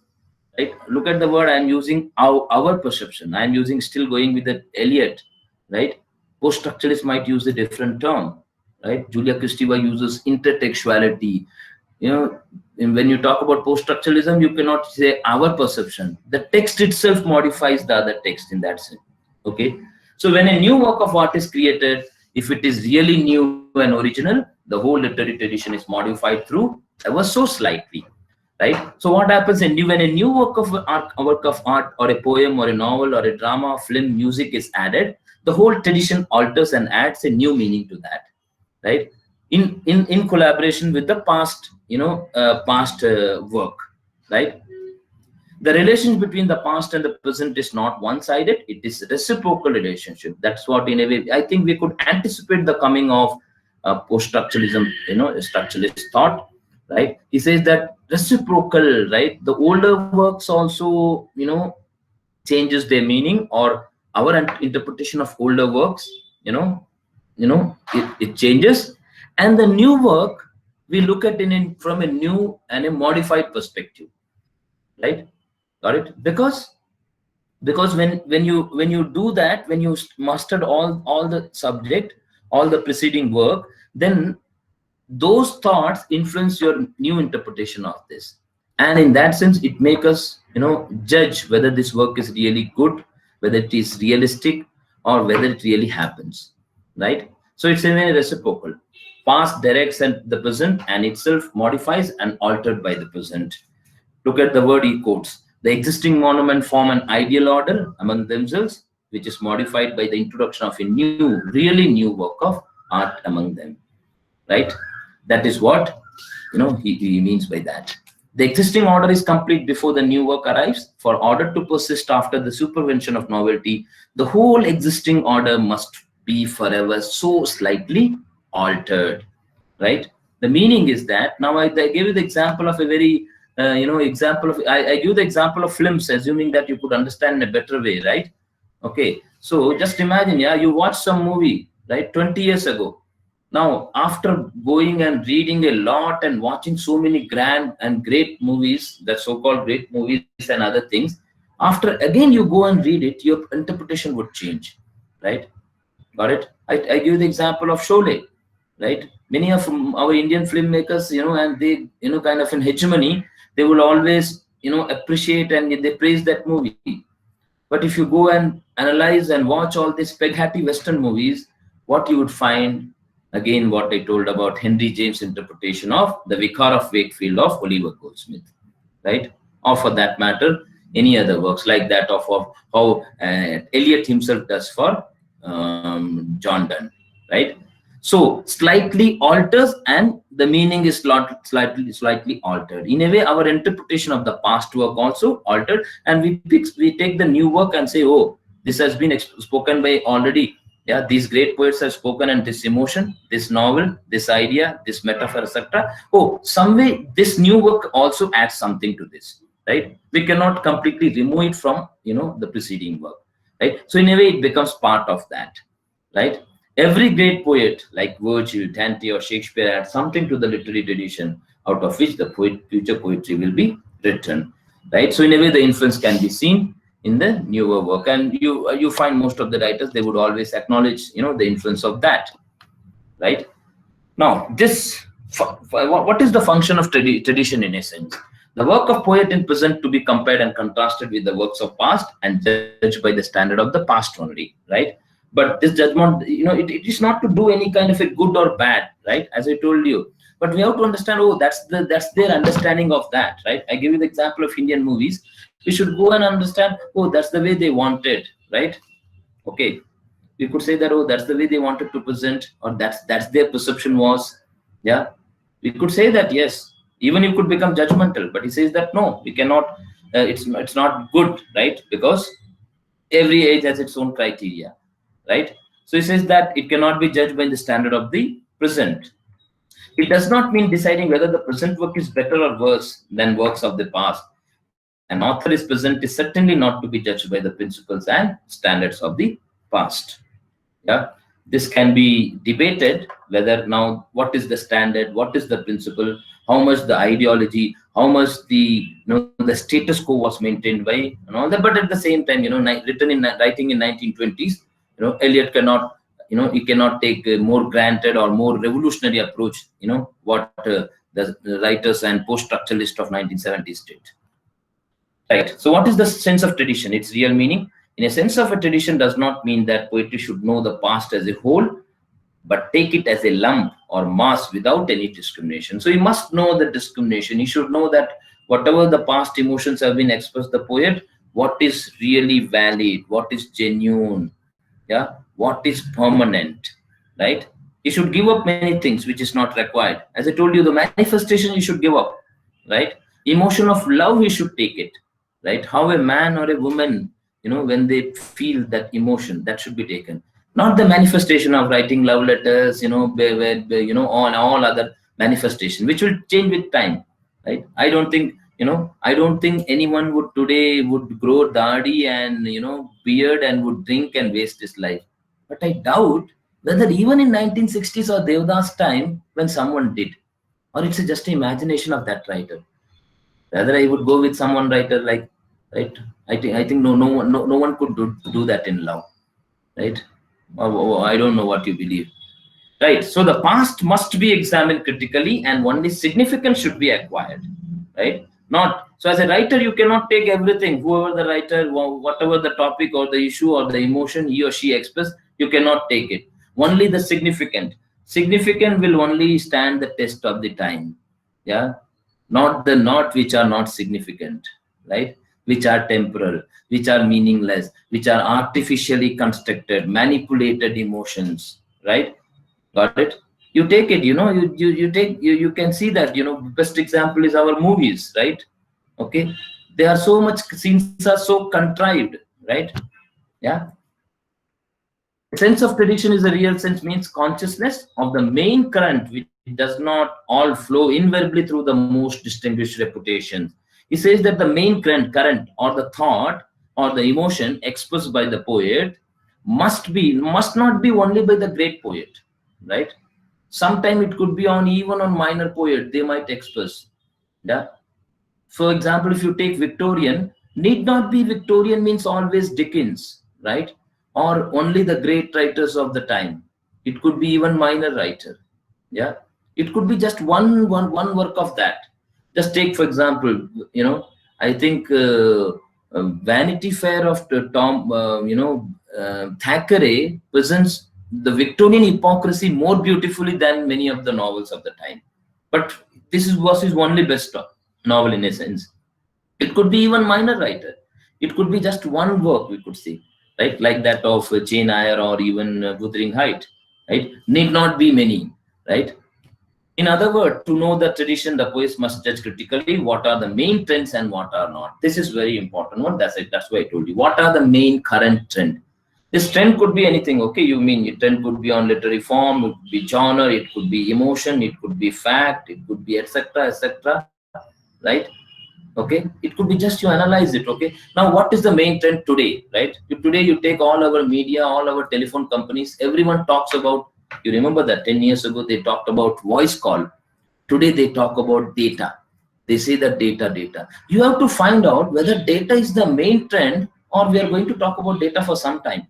right? Look at the word I'm using, our perception. I'm using, still going with the Eliot, right? Post-structuralists might use a different term, right? Julia Kristeva uses intertextuality. And when you talk about post-structuralism, you cannot say our perception. The text itself modifies the other text in that sense. Okay. So when a new work of art is created, if it is really new and original, the whole literary tradition is modified through ever so slightly. Right? So what happens when a new work of art or a poem or a novel or a drama, film, music is added, the whole tradition alters and adds a new meaning to that, right? In collaboration with the past, past work, right? The relationship between the past and the present is not one-sided; it is a reciprocal relationship. That's what, in a way, I think we could anticipate the coming of post-structuralism, structuralist thought, right? He says that reciprocal, right? The older works also, changes their meaning, or our interpretation of older works, it changes, and the new work we look at from a new and a modified perspective, right? Got it? Because Because when you do that, when you mastered all the subject, all the preceding work, then those thoughts influence your new interpretation of this, and in that sense it makes us judge whether this work is really good, whether it is realistic, or whether it really happens, right? So it's in a reciprocal. Past directs and the present, and itself modifies and altered by the present. Look at the word he quotes. The existing monument form an ideal order among themselves, which is modified by the introduction of a new, really new work of art among them. Right? That is what he means by that. The existing order is complete before the new work arrives. For order to persist after the supervention of novelty, the whole existing order must be forever so slightly altered. Right? The meaning is that now I gave you the example of a very example of I give the example of films, assuming that you could understand in a better way, right? Okay, so just imagine, yeah, you watched some movie, right, 20 years ago. Now, after going and reading a lot and watching so many grand and great movies, the so-called great movies and other things, after again you go and read it, your interpretation would change, right? Got it? I give the example of Sholay, right? Many of our Indian filmmakers, and they, kind of in hegemony, they will always, appreciate and they praise that movie. But if you go and analyze and watch all these spaghetti Western movies, what you would find, again, what I told about Henry James' interpretation of the Vicar of Wakefield of Oliver Goldsmith, right? Or for that matter, any other works like that of how Eliot himself does for John Donne, right? So slightly alters, and the meaning is slightly altered. In a way, our interpretation of the past work also altered, and we take the new work and say, oh, this has been spoken by already. Yeah, these great poets have spoken, and this emotion, this novel, this idea, this metaphor, etc. Oh, some way this new work also adds something to this, right? We cannot completely remove it from the preceding work, right? So in a way, it becomes part of that, right? Every great poet like Virgil, Dante, or Shakespeare adds something to the literary tradition out of which the future poetry will be written, right? So in a way, the influence can be seen in the newer work, and you find most of the writers, they would always acknowledge the influence of that, right? Now, what is the function of tradition in essence? The work of poet in present to be compared and contrasted with the works of past and judged by the standard of the past only, right? But this judgment, it is not to do any kind of a good or bad, right? As I told you. But we have to understand, oh, that's their understanding of that, right? I give you the example of Indian movies. We should go and understand, oh, that's the way they wanted, right? Okay, we could say that, oh, that's the way they wanted to present, or that's their perception was. Yeah, we could say that, yes. Even you could become judgmental, but he says that no, we cannot. It's not good, right? Because every age has its own criteria, right? So he says that it cannot be judged by the standard of the present. It does not mean deciding whether the present work is better or worse than works of the past. An author is present is certainly not to be judged by the principles and standards of the past. Yeah, this can be debated whether now what is the standard, what is the principle, how much the ideology, how much the status quo was maintained by and all that. But at the same time, writing in 1920s, Eliot cannot, he cannot take a more granted or more revolutionary approach, what the writers and post-structuralists of 1970s did. Right. So, what is the sense of tradition? Its real meaning? In a sense of a tradition does not mean that poetry should know the past as a whole, but take it as a lump or mass without any discrimination. So, he must know the discrimination. He should know that whatever the past emotions have been expressed, the poet, what is really valid, what is genuine, yeah, what is permanent, right? He should give up many things which is not required. As I told you, the manifestation he should give up, right? Emotion of love, he should take it, right? How a man or a woman, when they feel that emotion, that should be taken. Not the manifestation of writing love letters, on all other manifestation, which will change with time, right? I don't think anyone would today would grow dadi and beard and would drink and waste his life. But I doubt whether even in 1960s or Devdas time when someone did, or it's just imagination of that writer. Rather, I would go with someone writer like right? I think no one could do that in love, right? I don't know what you believe. Right. So the past must be examined critically and only significance should be acquired. Right. Not so as a writer, you cannot take everything, whoever the writer, whatever the topic or the issue or the emotion he or she express, you cannot take it. Only the significant. Significant will only stand the test of the time. Yeah. Not which are not significant, right? Which are temporal, which are meaningless, which are artificially constructed, manipulated emotions, right? Got it? You take it, you can see that, best example is our movies, right? Okay, they are so much, scenes are so contrived, right? Yeah. Sense of tradition is a real sense means consciousness of the main current which does not all flow invariably through the most distinguished reputations. He says that the main current or the thought or the emotion expressed by the poet must not be only by the great poet, right? Sometimes it could be on even on minor poet they might express. Yeah. For example, if you take Victorian, need not be Victorian means always Dickens, right? Or only the great writers of the time. It could be even minor writer. Yeah. It could be just one work of that. Just take, for example, I think Vanity Fair of the Thackeray presents the Victorian hypocrisy more beautifully than many of the novels of the time. But was his only best novel in a sense. It could be even minor writer. It could be just one work we could see, right? Like that of Jane Eyre or even Wuthering Height, right? Need not be many, right? In other words, to know the tradition, the poets must judge critically what are the main trends and what are not. This is very important one. That's it. That's why I told you. What are the main current trend? This trend could be anything. Okay, you mean your trend could be on literary form, it could be genre, it could be emotion, it could be fact, it could be etc. etc. Right? Okay, it could be just you analyze it. Okay, now what is the main trend today? Right? Today you take all our media, all our telephone companies, everyone talks about. You remember that 10 years ago they talked about voice call. Today they talk about data. They say that data. You have to find out whether data is the main trend or we are going to talk about data for some time.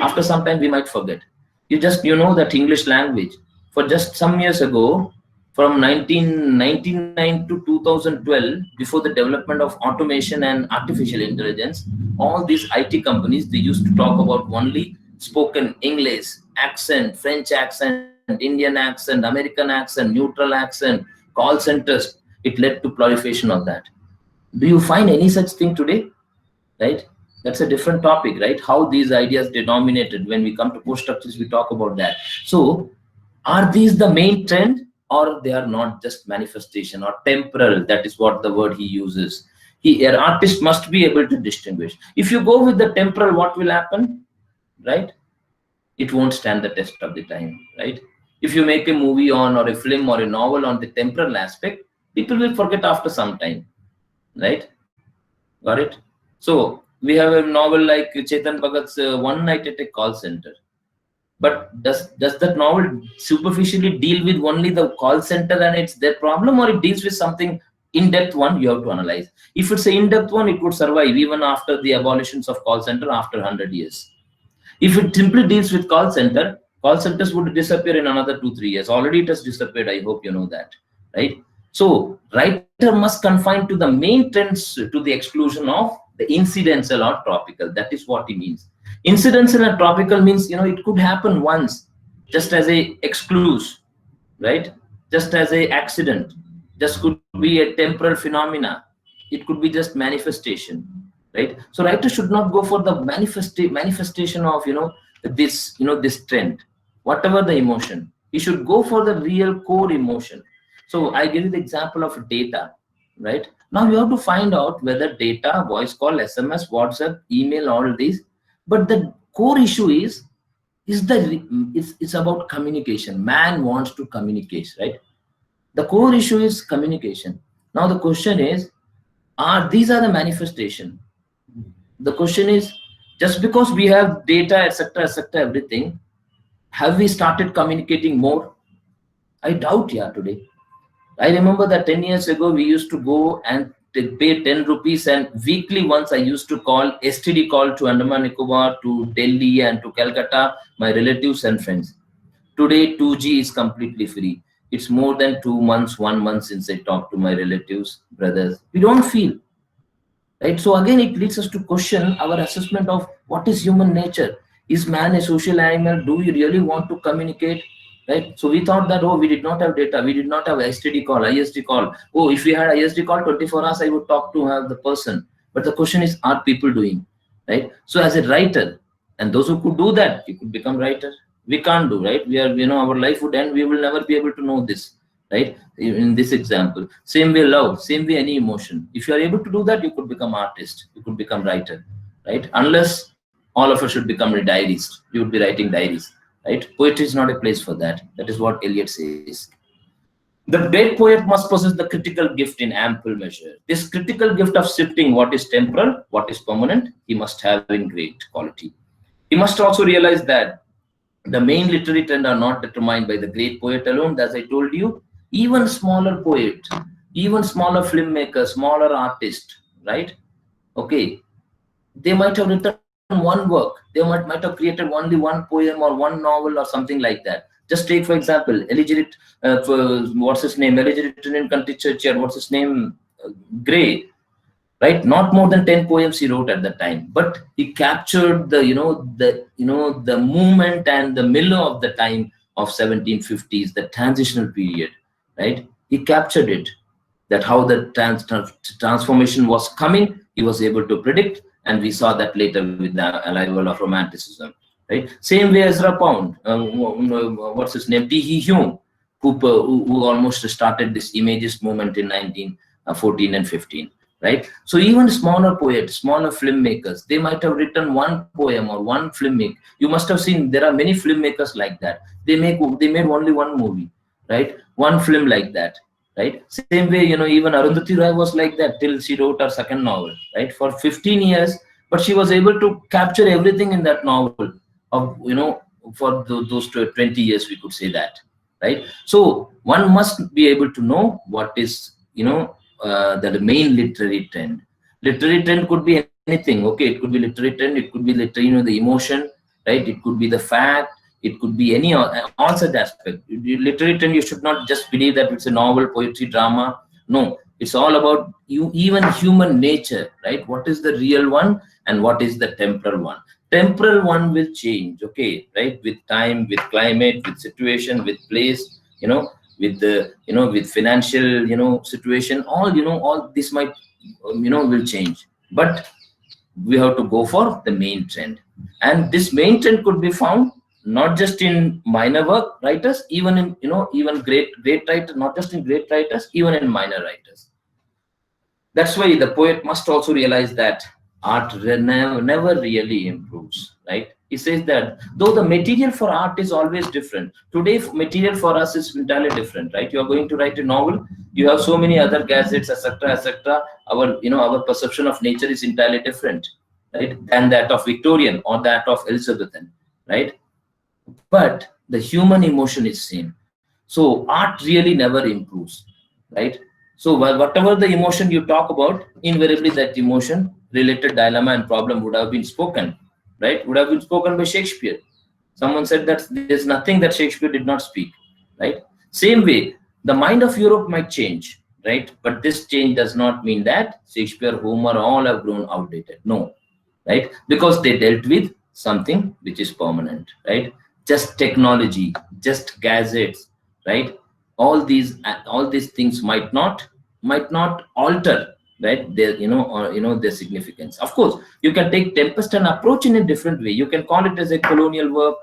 After some time we might forget. You know that English language. For just some years ago, from 1999 to 2012, before the development of automation and artificial intelligence, all these IT companies, they used to talk about only spoken English, accent, French accent, Indian accent, American accent, neutral accent, call centers. It led to proliferation of that. Do you find any such thing today? Right? That's a different topic, right? How these ideas denominated. When we come to post structures, we talk about that. So are these the main trend or they are not, just manifestation or temporal? That is what the word he uses. An artist must be able to distinguish. If you go with the temporal, what will happen? Right? It won't stand the test of the time, right? If you make a movie on or a film or a novel on the temporal aspect, people will forget after some time, right? Got it? So we have a novel like Chetan Bhagat's One Night at a Call Center. But does that novel superficially deal with only the call center and it's their problem, or it deals with something in-depth one you have to analyze? If it's an in-depth one, it would survive even after the abolitions of call center after 100 years. If it simply deals with call centers would disappear in another 2 3 years. Already it has disappeared. I hope you know that, right? So writer must confine to the main trends to the exclusion of the incidental or tropical. That is what he means. Incidental and tropical means it could happen once, just as a excluse, right? Just as a accident, just could be a temporal phenomena. It could be just manifestation, right? So writer should not go for the manifestation of this trend, whatever the emotion. He should go for the real core emotion. So I give you the example of data, right? Now you have to find out whether data, voice call, SMS, WhatsApp, email, all these, but the core issue it's about communication. Man wants to communicate, right? The core issue is communication. Now the question is, these are the manifestation. The question is, just because we have data, etc., everything, have we started communicating more? I doubt, yeah, today. I remember that 10 years ago, we used to go and pay 10 rupees, and weekly once I used to call STD call to Andaman Nicobar, to Delhi and to Calcutta, my relatives and friends. Today 2G is completely free. It's more than 2 months, 1 month since I talked to my relatives, brothers. We don't feel, right? So again, it leads us to question our assessment of what is human nature. Is man a social animal? Do we really want to communicate, right? So we thought that, oh, we did not have data, we did not have STD call, ISD call. Oh, if we had ISD call 24 hours, I would talk to the person. But the question is, are people doing, right? So as a writer, and those who could do that, you could become writer. We can't do, right? We are, our life would end, we will never be able to know this, right? In this example, same way love, same way any emotion, if you are able to do that, you could become artist, you could become writer, right? Unless all of us should become diarists, you would be writing diaries, right? Poetry is not a place for that. That is what Eliot says. The great poet must possess the critical gift in ample measure. This critical gift of shifting what is temporal, what is permanent, he must have in great quality. He must also realize that the main literary trend are not determined by the great poet alone. As I told you, even smaller poet, even smaller filmmaker, smaller artist, right? Okay, they might have written one work. They might have created only one poem or one novel or something like that. Just take, for example, Eligirit, what's his name? Eligirit in Church, what's his name? Gray, right? Not more than 10 poems he wrote at that time, but he captured the movement and the milieu of the time of 1750s, the transitional period, right? He captured it, that how the transformation was coming, he was able to predict, and we saw that later with the arrival of romanticism, right? Same way Ezra Pound, what's his name, T.E. Hume, who almost started this imagist movement in 1914 and 15, right? So even smaller poets, smaller filmmakers, they might have written one poem or one filmmaker. You must have seen there are many filmmakers like that. They made only one movie, right? One film like that, right? Same way, even Arundhati Roy was like that till she wrote her second novel, right? For 15 years, but she was able to capture everything in that novel of, for those 20 years, we could say that, right? So one must be able to know what is, the main literary trend. Literary trend could be anything. Okay, it could be literary trend, it could be literary, the emotion, right? It could be the fact, it could be any all such aspect. Literary trend, you should not just believe that it's a novel, poetry, drama. No, it's all about even human nature, right? What is the real one and what is the temporal one? Temporal one will change, okay, right? With time, with climate, with situation, with place, with the with financial situation, all this might will change, but we have to go for the main trend. And this main trend could be found not just in minor work writers, even in even great writers, not just in great writers, even in minor writers. That's why the poet must also realize that art never really improves, right? He says that though the material for art is always different, today material for us is entirely different, right? You are going to write a novel, you have so many other gadgets, etc., etc. Our perception of nature is entirely different, right, than that of Victorian or that of Elizabethan, right? But the human emotion is same. So art really never improves, right? So whatever the emotion you talk about, invariably that emotion related dilemma and problem would have been spoken, right? Would have been spoken by Shakespeare. Someone said that there's nothing that Shakespeare did not speak, right? Same way, the mind of Europe might change, right? But this change does not mean that Shakespeare, Homer, all have grown outdated. No, right? Because they dealt with something which is permanent, right? Just technology, just gadgets, right? All these things might not alter, right, their their significance. Of course, you can take Tempest and approach in a different way. You can call it as a colonial work.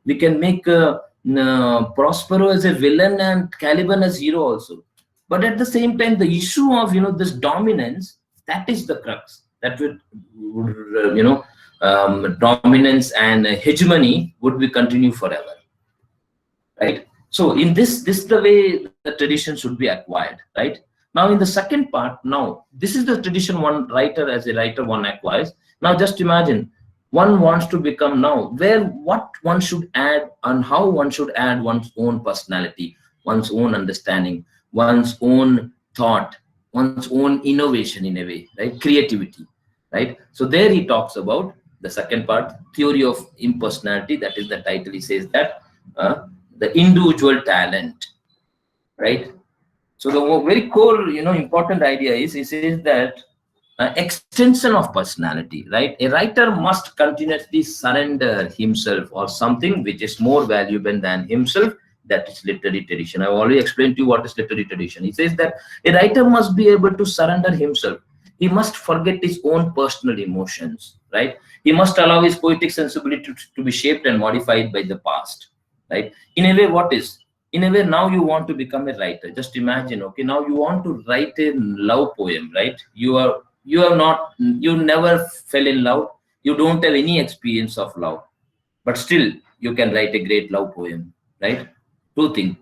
We can make Prospero as a villain and Caliban as hero also. But at the same time, the issue of this dominance, that is the crux. That dominance and hegemony would be continue forever, right? So in this the way the tradition should be acquired, right? Now in the second part, now this is the tradition one writer, as a writer, one acquires. Now just imagine, one wants to become now where what one should add and how one should add one's own personality, one's own understanding, one's own thought, one's own innovation in a way, right? Creativity, right? So there he talks about the second part, theory of impersonality. That is the title. He says that the individual talent, right? So the very core, important idea is, he says that extension of personality, right? A writer must continuously surrender himself or something which is more valuable than himself. That is literary tradition. I've already explained to you what is literary tradition. He says that a writer must be able to surrender himself. He must forget his own personal emotions, right? He must allow his poetic sensibility to be shaped and modified by the past, right? In a way, what is? In a way, now you want to become a writer. Just imagine, okay, now you want to write a love poem, right? You never fell in love. You don't have any experience of love, but still you can write a great love poem, right? Two things.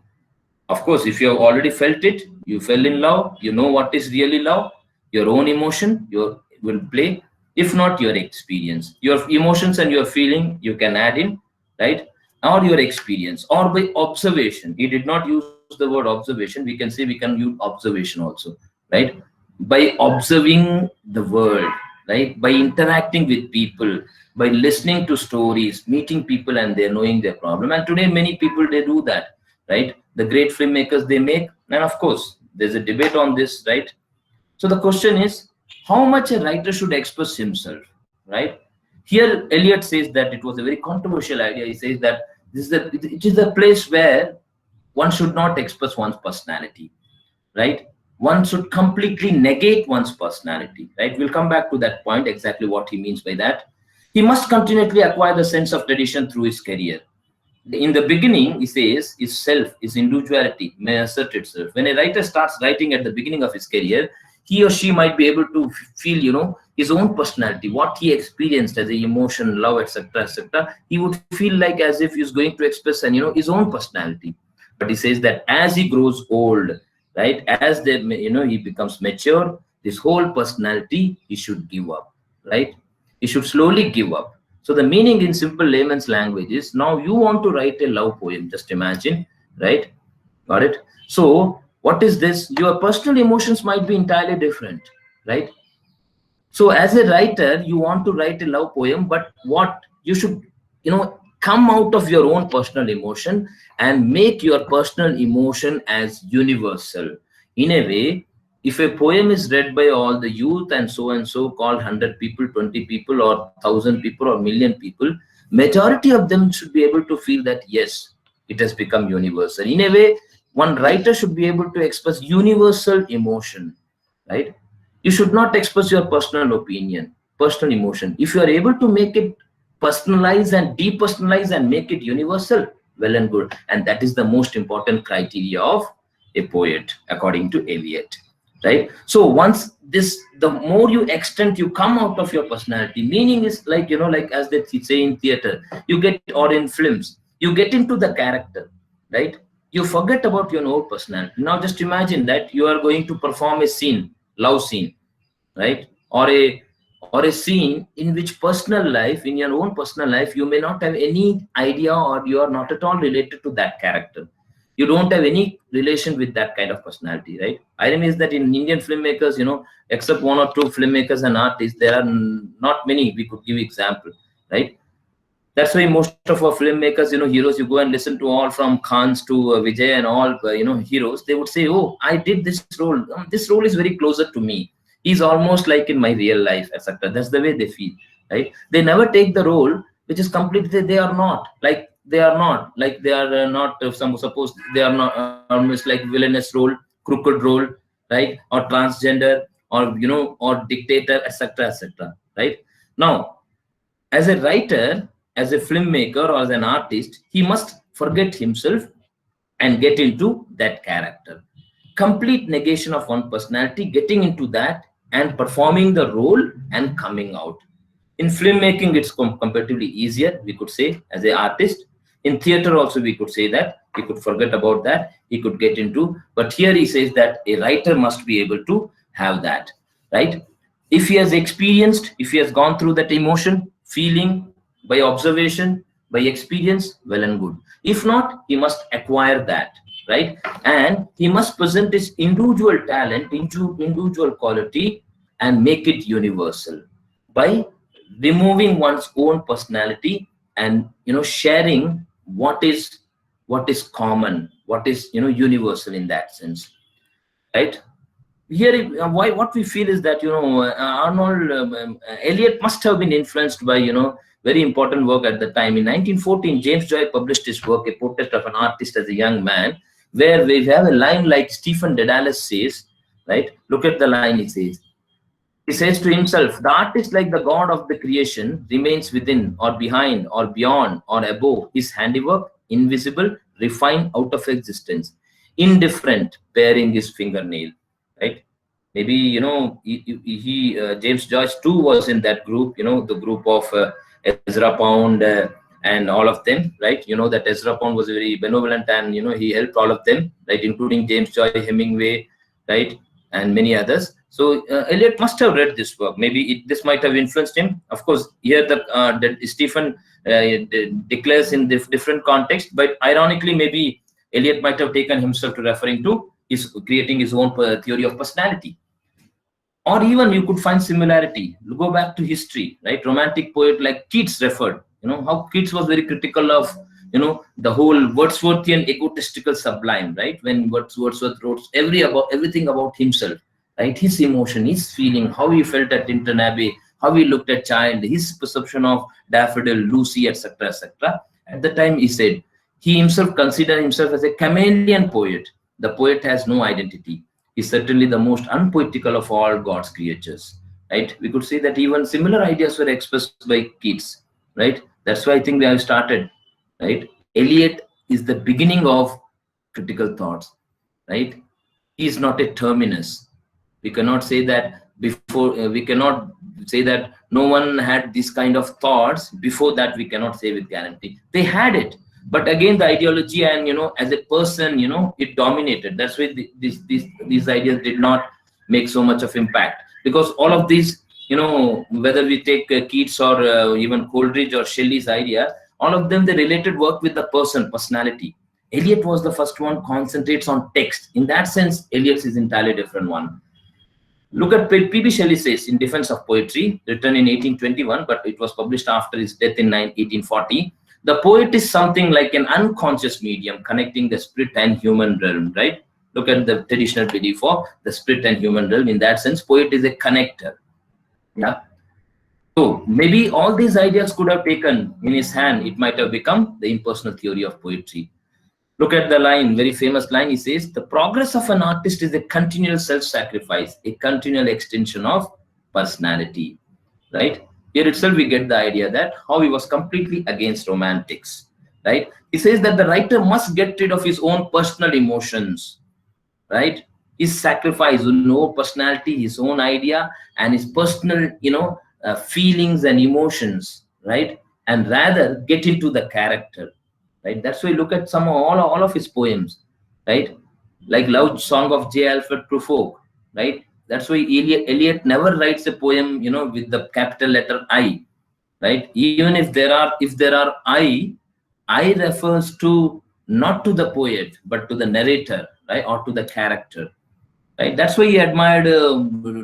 Of course, if you have already felt it, you fell in love, you know what is really love, your own emotion, your will play. If not, your experience, your emotions and your feeling, you can add in, right? Or your experience, or by observation. He did not use the word observation. We can say we can use observation also, right? By observing the world, right? By interacting with people, by listening to stories, meeting people, and they're knowing their problem. And today, many people they do that, right? The great filmmakers they make, and of course there's a debate on this, right? So the question is how much a writer should express himself, right? Here Eliot says that it was a very controversial idea. He says that it is a place where one should not express one's personality, right? One should completely negate one's personality, right? We'll come back to that point, exactly what he means by that. He must continually acquire the sense of tradition through his career. In the beginning, he says, his self, his individuality may assert itself. When a writer starts writing at the beginning of his career, he or she might be able to feel, his own personality, what he experienced as a emotion, love, etc., etc. He would feel like as if he's going to express, and his own personality. But he says that as he grows old, right, as he becomes mature, this whole personality he should give up, right? He should slowly give up. So the meaning in simple layman's language is, now you want to write a love poem, just imagine, right? Got it? So what is this? Your personal emotions might be entirely different, right? So as a writer, you want to write a love poem, but what you should, come out of your own personal emotion and make your personal emotion as universal. In a way, if a poem is read by all the youth and so called 100 people, 20 people, or 1,000 people, or million people, majority of them should be able to feel that yes, it has become universal. In a way, one writer should be able to express universal emotion, right? You should not express your personal opinion, personal emotion. If you are able to make it personalize and depersonalize and make it universal, well and good. And that is the most important criteria of a poet, according to Eliot, right? So once the more you extend, you come out of your personality. Meaning is like, like as they say in theater, you get, or in films, you get into the character, right? You forget about your own personality. Now just imagine that you are going to perform a scene, love scene, right? Or a scene in which personal life, in your own personal life, you may not have any idea, or you are not at all related to that character. You don't have any relation with that kind of personality, right? Irony is that in Indian filmmakers, except one or two filmmakers and artists, there are not many we could give example, right? That's why most of our filmmakers, heroes, you go and listen to all from Khans to Vijay and all, heroes, they would say, oh, I did this role. This role is very closer to me. He's almost like in my real life, etc. That's the way they feel, right? They never take the role which is completely, they are not suppose they are not almost like villainous role, crooked role, right? Or transgender, or or dictator, etc., etc., right? Now, as a writer, as a filmmaker, or as an artist, he must forget himself and get into that character. Complete negation of one personality, getting into that and performing the role and coming out. In filmmaking, it's comparatively easier, we could say, as an artist. In theater also, we could say that. He could forget about that. He could get into. But here he says that a writer must be able to have that, right? If he has experienced, if he has gone through that emotion, feeling, by observation, by experience, well and good. If not, he must acquire that. right? And he must present his individual talent, individual quality, and make it universal by removing one's own personality and sharing what is common, what is universal in that sense, right? Here why what we feel is that Arnold Eliot must have been influenced by very important work at the time. In 1914, James Joy published his work, A Portrait of an Artist as a Young Man, where we have a line like Stephen Dedalus says, right? Look at the line. He says to himself, the artist, like the god of the creation, remains within or behind or beyond or above his handiwork, invisible, refined out of existence, indifferent, bearing his fingernail, right? Maybe James Joyce too was in that group, the group of Ezra Pound and all of them, right? That Ezra Pound was very benevolent, and he helped all of them, right, including James Joyce, Hemingway, right, and many others. So Eliot must have read this work. Maybe this might have influenced him. Of course, here that Stephen declares in different context, but ironically, maybe Eliot might have taken himself to referring to is creating his own theory of personality. Or even you could find similarity. Go back to history, right? Romantic poet like Keats referred, how Keats was very critical of, the whole Wordsworthian egotistical sublime, right? When Wordsworth wrote everything about himself, right? His emotion, his feeling, how he felt at Tintern Abbey, how he looked at child, his perception of Daffodil, Lucy, etc., etc. At the time, he said he himself considered himself as a chameleon poet. The poet has no identity. He's certainly the most unpoetical of all God's creatures, right? We could say that even similar ideas were expressed by Keats, right? That's why I think they have started, right? Eliot is the beginning of critical thoughts, right? He is not a terminus. We cannot say that before, we cannot say that no one had this kind of thoughts before that. We cannot say with guarantee. They had it, but again, the ideology and as a person, it dominated. That's why these ideas did not make so much of impact, because all of these, whether we take Keats or even Coleridge or Shelley's idea, all of them, they related work with the personality. Eliot was the first one, concentrates on text. In that sense, Eliot's is entirely different one. Look at P.B. Shelley says in Defense of Poetry, written in 1821, but it was published after his death in 1840. The poet is something like an unconscious medium connecting the spirit and human realm, right? Look at the traditional belief for the spirit and human realm. In that sense, poet is a connector. Yeah. So maybe all these ideas could have taken in his hand. It might have become the impersonal theory of poetry. Look at the line, very famous line. He says, the progress of an artist is a continual self-sacrifice, a continual extension of personality, right? Here itself, we get the idea that how he was completely against romantics, right? He says that the writer must get rid of his own personal emotions, right? His sacrifice, personality, his own idea, and his personal, feelings and emotions, right? And rather get into the character, right? That's why look at all of his poems, right? Like Love Song of J. Alfred Prufrock, right? That's why Eliot never writes a poem, with the capital letter I, right? Even if there are I refers to not to the poet, but to the narrator, right? Or to the character, right? That's why he admired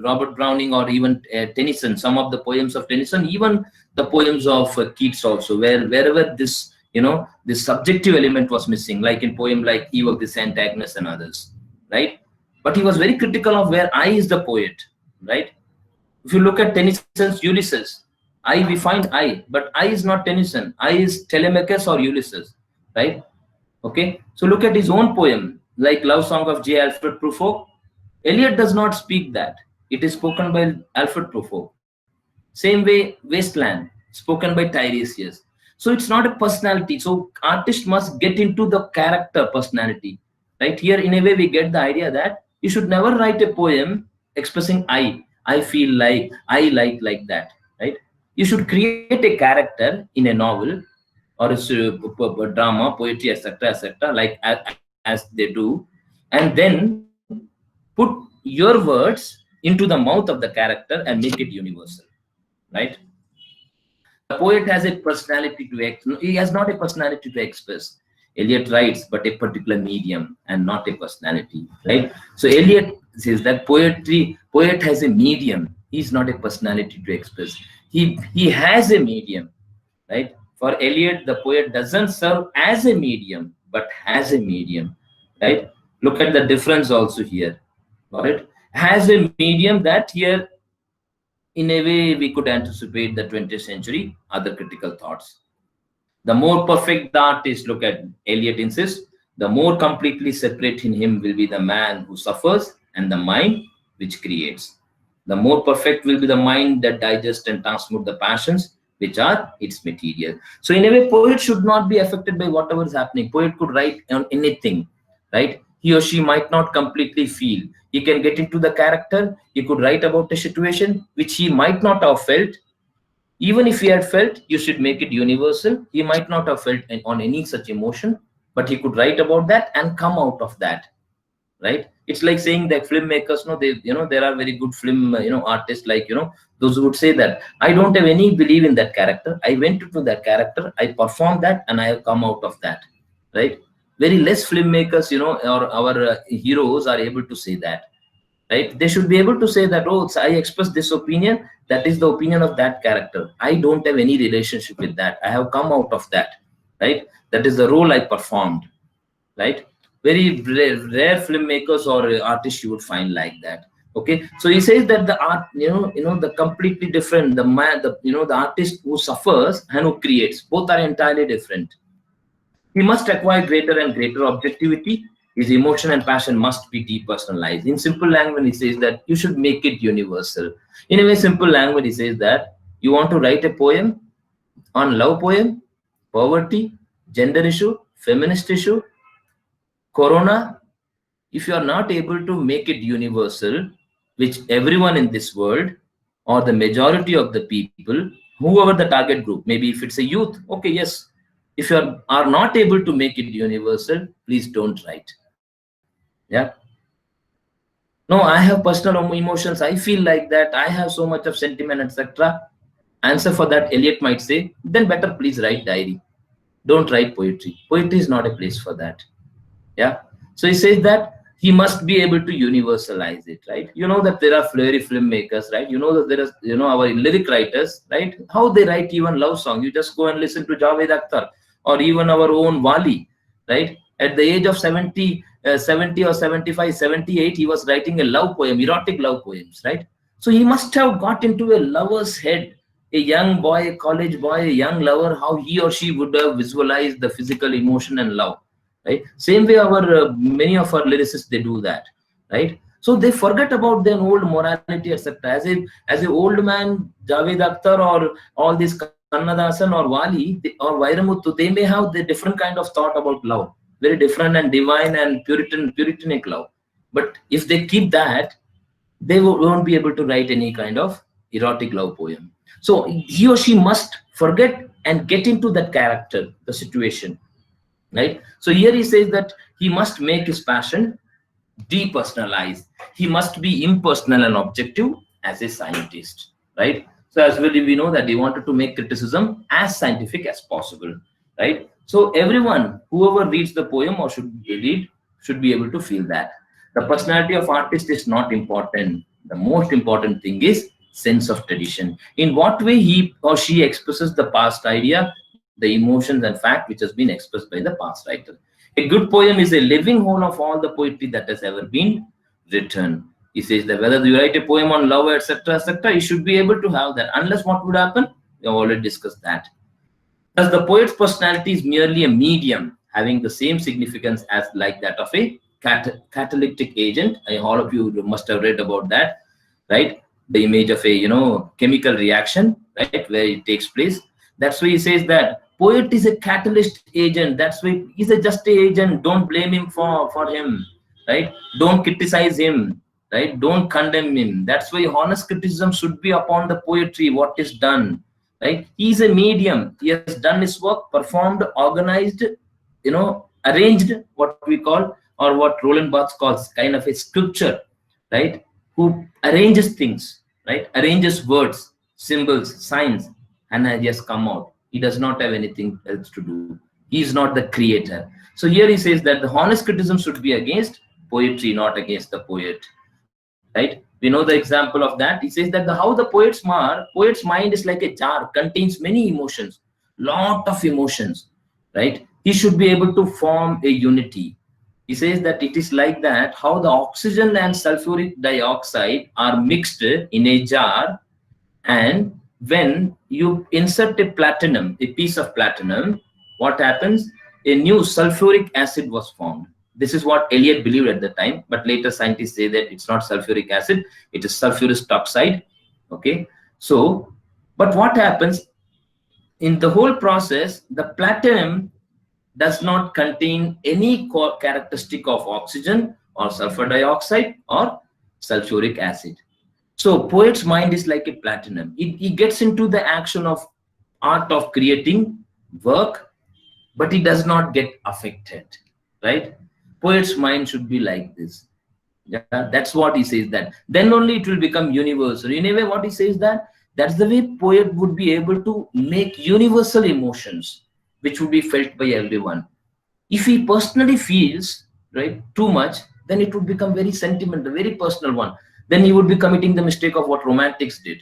Robert Browning or even Tennyson, some of the poems of Tennyson, even the poems of Keats also, wherever this, this subjective element was missing, like in poem like Eve of the St. Agnes and others, right? But he was very critical of where I is the poet, right? If you look at Tennyson's Ulysses, we find I, but I is not Tennyson. I is Telemachus or Ulysses, right? Okay, so look at his own poem, like Love Song of J. Alfred Prufrock. Eliot does not speak that. It is spoken by Alfred Prufrock. Same way, Wasteland, spoken by Tiresias. So it's not a personality. So artist must get into the character personality, right? Here, in a way, we get the idea that you should never write a poem expressing I feel like, I like that, right? You should create a character in a novel or a drama, poetry, etc., like as they do, and then put your words into the mouth of the character and make it universal, right? The poet has a personality to he has not a personality to express. Eliot writes, but a particular medium and not a personality, right? So Eliot says that poet has a medium. He's not a personality to express. He has a medium, right? For Eliot, the poet doesn't serve as a medium, but has a medium, right? Look at the difference also here. Got it? Has a medium that here, in a way, we could anticipate the 20th century other critical thoughts. The more perfect the artist, look at Eliot insists, the more completely separate in him will be the man who suffers and the mind which creates. The more perfect will be the mind that digests and transmutes the passions which are its material. So in a way, poet should not be affected by whatever is happening. Poet could write on anything, right? He or she might not completely feel. He can get into the character. He could write about a situation which he might not have felt. Even if he had felt, you should make it universal. He might not have felt on any such emotion, but he could write about that and come out of that, right? It's like saying that filmmakers, no, they, there are very good film, artists, like, those who would say that I don't have any belief in that character. I went into that character, I performed that, and I have come out of that, right? Very less filmmakers, or our heroes are able to say that, right? They should be able to say that, oh, I express this opinion, that is the opinion of that character. I don't have any relationship with that. I have come out of that, right? That is the role I performed, right? Very rare filmmakers or artists you would find like that. Okay, so he says that the art, the completely different, the man, the artist who suffers and who creates, both are entirely different. He must acquire greater and greater objectivity. His emotion and passion must be depersonalized. In simple language, he says that you should make it universal. In a very simple language, he says that you want to write a poem on love poem, poverty, gender issue, feminist issue, corona. If you are not able to make it universal, which everyone in this world or the majority of the people, whoever the target group, maybe if it's a youth, okay, yes, if you are not able to make it universal, please don't write. Yeah. No, I have personal emotions, I feel like that, I have so much of sentiment, etc. Answer for that, Eliot might say, then better please write diary. Don't write poetry. Poetry is not a place for that. Yeah. So he says that he must be able to universalize it, right? You know that there are flurry filmmakers, right? You know that there is, our lyric writers, right? How they write even love song. You just go and listen to Javed Akhtar or even our own Wali, right? At the age of 70 or 75, 78, he was writing a love poem, erotic love poems, right? So he must have got into a lover's head, a young boy, a college boy, a young lover, how he or she would have visualized the physical emotion and love, right? Same way our many of our lyricists, they do that, right? So they forget about their old morality, etc. As a old man, Javed Akhtar or all these Kannadasan or Wali or Vairamuthu, they may have the different kind of thought about love, very different and divine and puritanic love. But if they keep that, they won't be able to write any kind of erotic love poem. So he or she must forget and get into that character, the situation, right? So here he says that he must make his passion depersonalized. He must be impersonal and objective as a scientist, right? So as well, we know that he wanted to make criticism as scientific as possible, right? So everyone, whoever reads the poem or should read, should be able to feel that. The personality of artist is not important. The most important thing is sense of tradition. In what way he or she expresses the past idea, the emotions and fact which has been expressed by the past writer. A good poem is a living whole of all the poetry that has ever been written. He says that whether you write a poem on love, etc., etc., you should be able to have that. Unless what would happen? We have already discussed that. Thus, the poet's personality is merely a medium having the same significance as like that of a catalytic agent. All of you must have read about that, right? The image of a chemical reaction, right, where it takes place. That's why he says that poet is a catalyst agent. That's why he's just a agent. Don't blame him for him, right? Don't criticize him, right? Don't condemn him. That's why honest criticism should be upon the poetry, what is done, right? He's a medium. He has done his work, performed, organized, arranged, what we call, or what Roland Barthes calls kind of a sculpture, right? Who arranges things, right? Arranges words, symbols, signs, and has just come out. He does not have anything else to do. He is not the creator. So here he says that the honest criticism should be against poetry, not against the poet. Right? We know the example of that. He says that how the poet's mind is like a jar, contains many emotions, lot of emotions. Right? He should be able to form a unity. He says that it is like that how the oxygen and sulfuric dioxide are mixed in a jar, and when you insert a piece of platinum, what happens? A new sulfuric acid was formed. This is what Eliot believed at the time, but later scientists say that it's not sulfuric acid, it is sulfurous oxide. Okay, so but what happens in the whole process? The platinum does not contain any characteristic of oxygen or sulfur dioxide or sulfuric acid. So poet's mind is like a platinum. He gets into the action of art of creating work, but he does not get affected. Right? Poet's mind should be like this. Yeah, that's what he says that. Then only it will become universal. In a way, what he says that's the way poet would be able to make universal emotions, which would be felt by everyone. If he personally feels right too much, then it would become very sentimental, very personal one. Then he would be committing the mistake of what romantics did.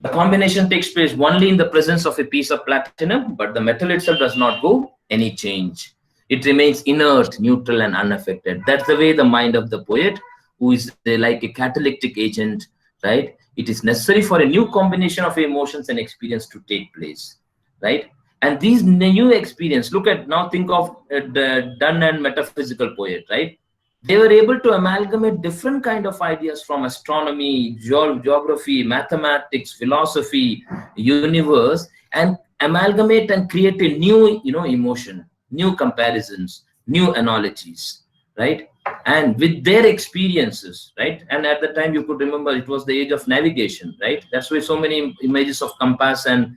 The combination takes place only in the presence of a piece of platinum, but the metal itself does not go any change. It remains inert, neutral, and unaffected. That's the way the mind of the poet, who is like a catalytic agent, right? It is necessary for a new combination of emotions and experience to take place, right? And these new experience, look at now, think of the Donne and metaphysical poet, right? They were able to amalgamate different kind of ideas from astronomy, geography, mathematics, philosophy, universe, and amalgamate and create a new, emotion, new comparisons, new analogies, right? And with their experiences, right? And at the time, you could remember it was the age of navigation, right? That's why so many images of compass and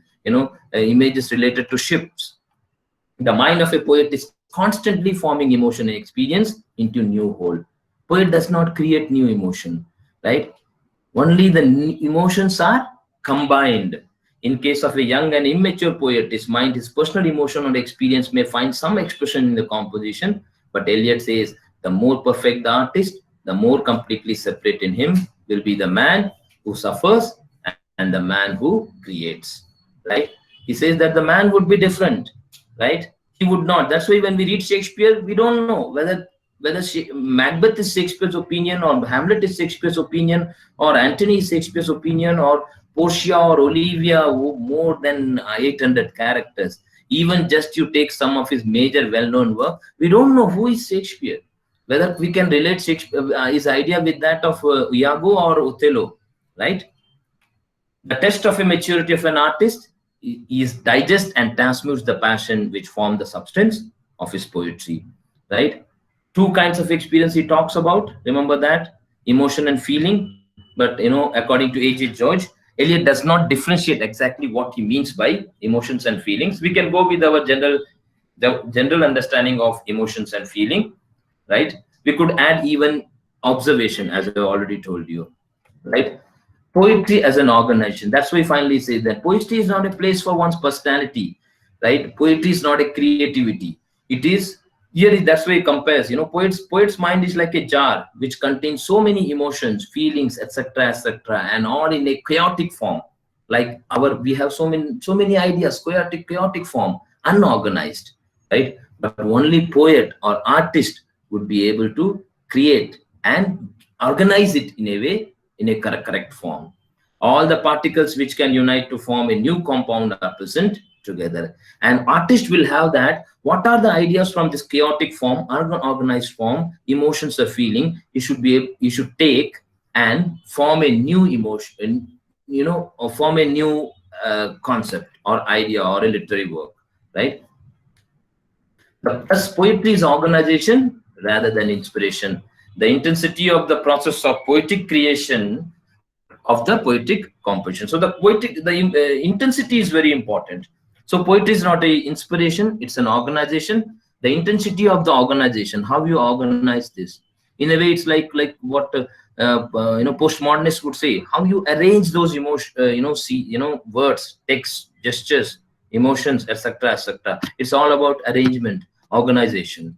images related to ships. The mind of a poet is constantly forming emotion and experience into new whole. Poet does not create new emotion, right? Only the emotions are combined. In case of a young and immature poet, his mind, his personal emotion or experience may find some expression in the composition, but Eliot says the more perfect the artist, the more completely separate in him will be the man who suffers and the man who creates, right? He says that the man would be different, right? He would not. That's why when we read Shakespeare, we don't know whether Macbeth is Shakespeare's opinion, or Hamlet is Shakespeare's opinion, or Antony is Shakespeare's opinion, or Portia or Olivia, more than 800 characters. Even just you take some of his major well-known work, we don't know who is Shakespeare. Whether we can relate Shakespeare, his idea with that of Iago or Othello, right? The test of a maturity of an artist is digest and transmutes the passion which form the substance of his poetry, right? Two kinds of experience he talks about. Remember that, emotion and feeling. But according to A.J. George, Eliot does not differentiate exactly what he means by emotions and feelings. We can go with our general understanding of emotions and feeling, right? We could add even observation, as I already told you, right? Poetry as an organization. That's why finally say that poetry is not a place for one's personality, right? Poetry is not a creativity. It is here. That's why it compares. Poet's mind is like a jar which contains so many emotions, feelings, etc., etc., and all in a chaotic form. Like we have so many ideas, chaotic form, unorganized, right? But only poet or artist would be able to create and organize it in a way, in a correct form. All the particles which can unite to form a new compound are present together. And artist will have that. What are the ideas from this chaotic form, organized form, emotions or feeling? You should take and form a new emotion, or form a new concept or idea or a literary work, right? Thus, poetry is organization rather than inspiration. The intensity of the process of poetic creation of the poetic composition. So the intensity is very important. So poetry is not a inspiration; it's an organization. The intensity of the organization, how you organize this. In a way, it's like what postmodernists would say. How you arrange those emotion, words, text, gestures, emotions, etc., etc. It's all about arrangement, organization.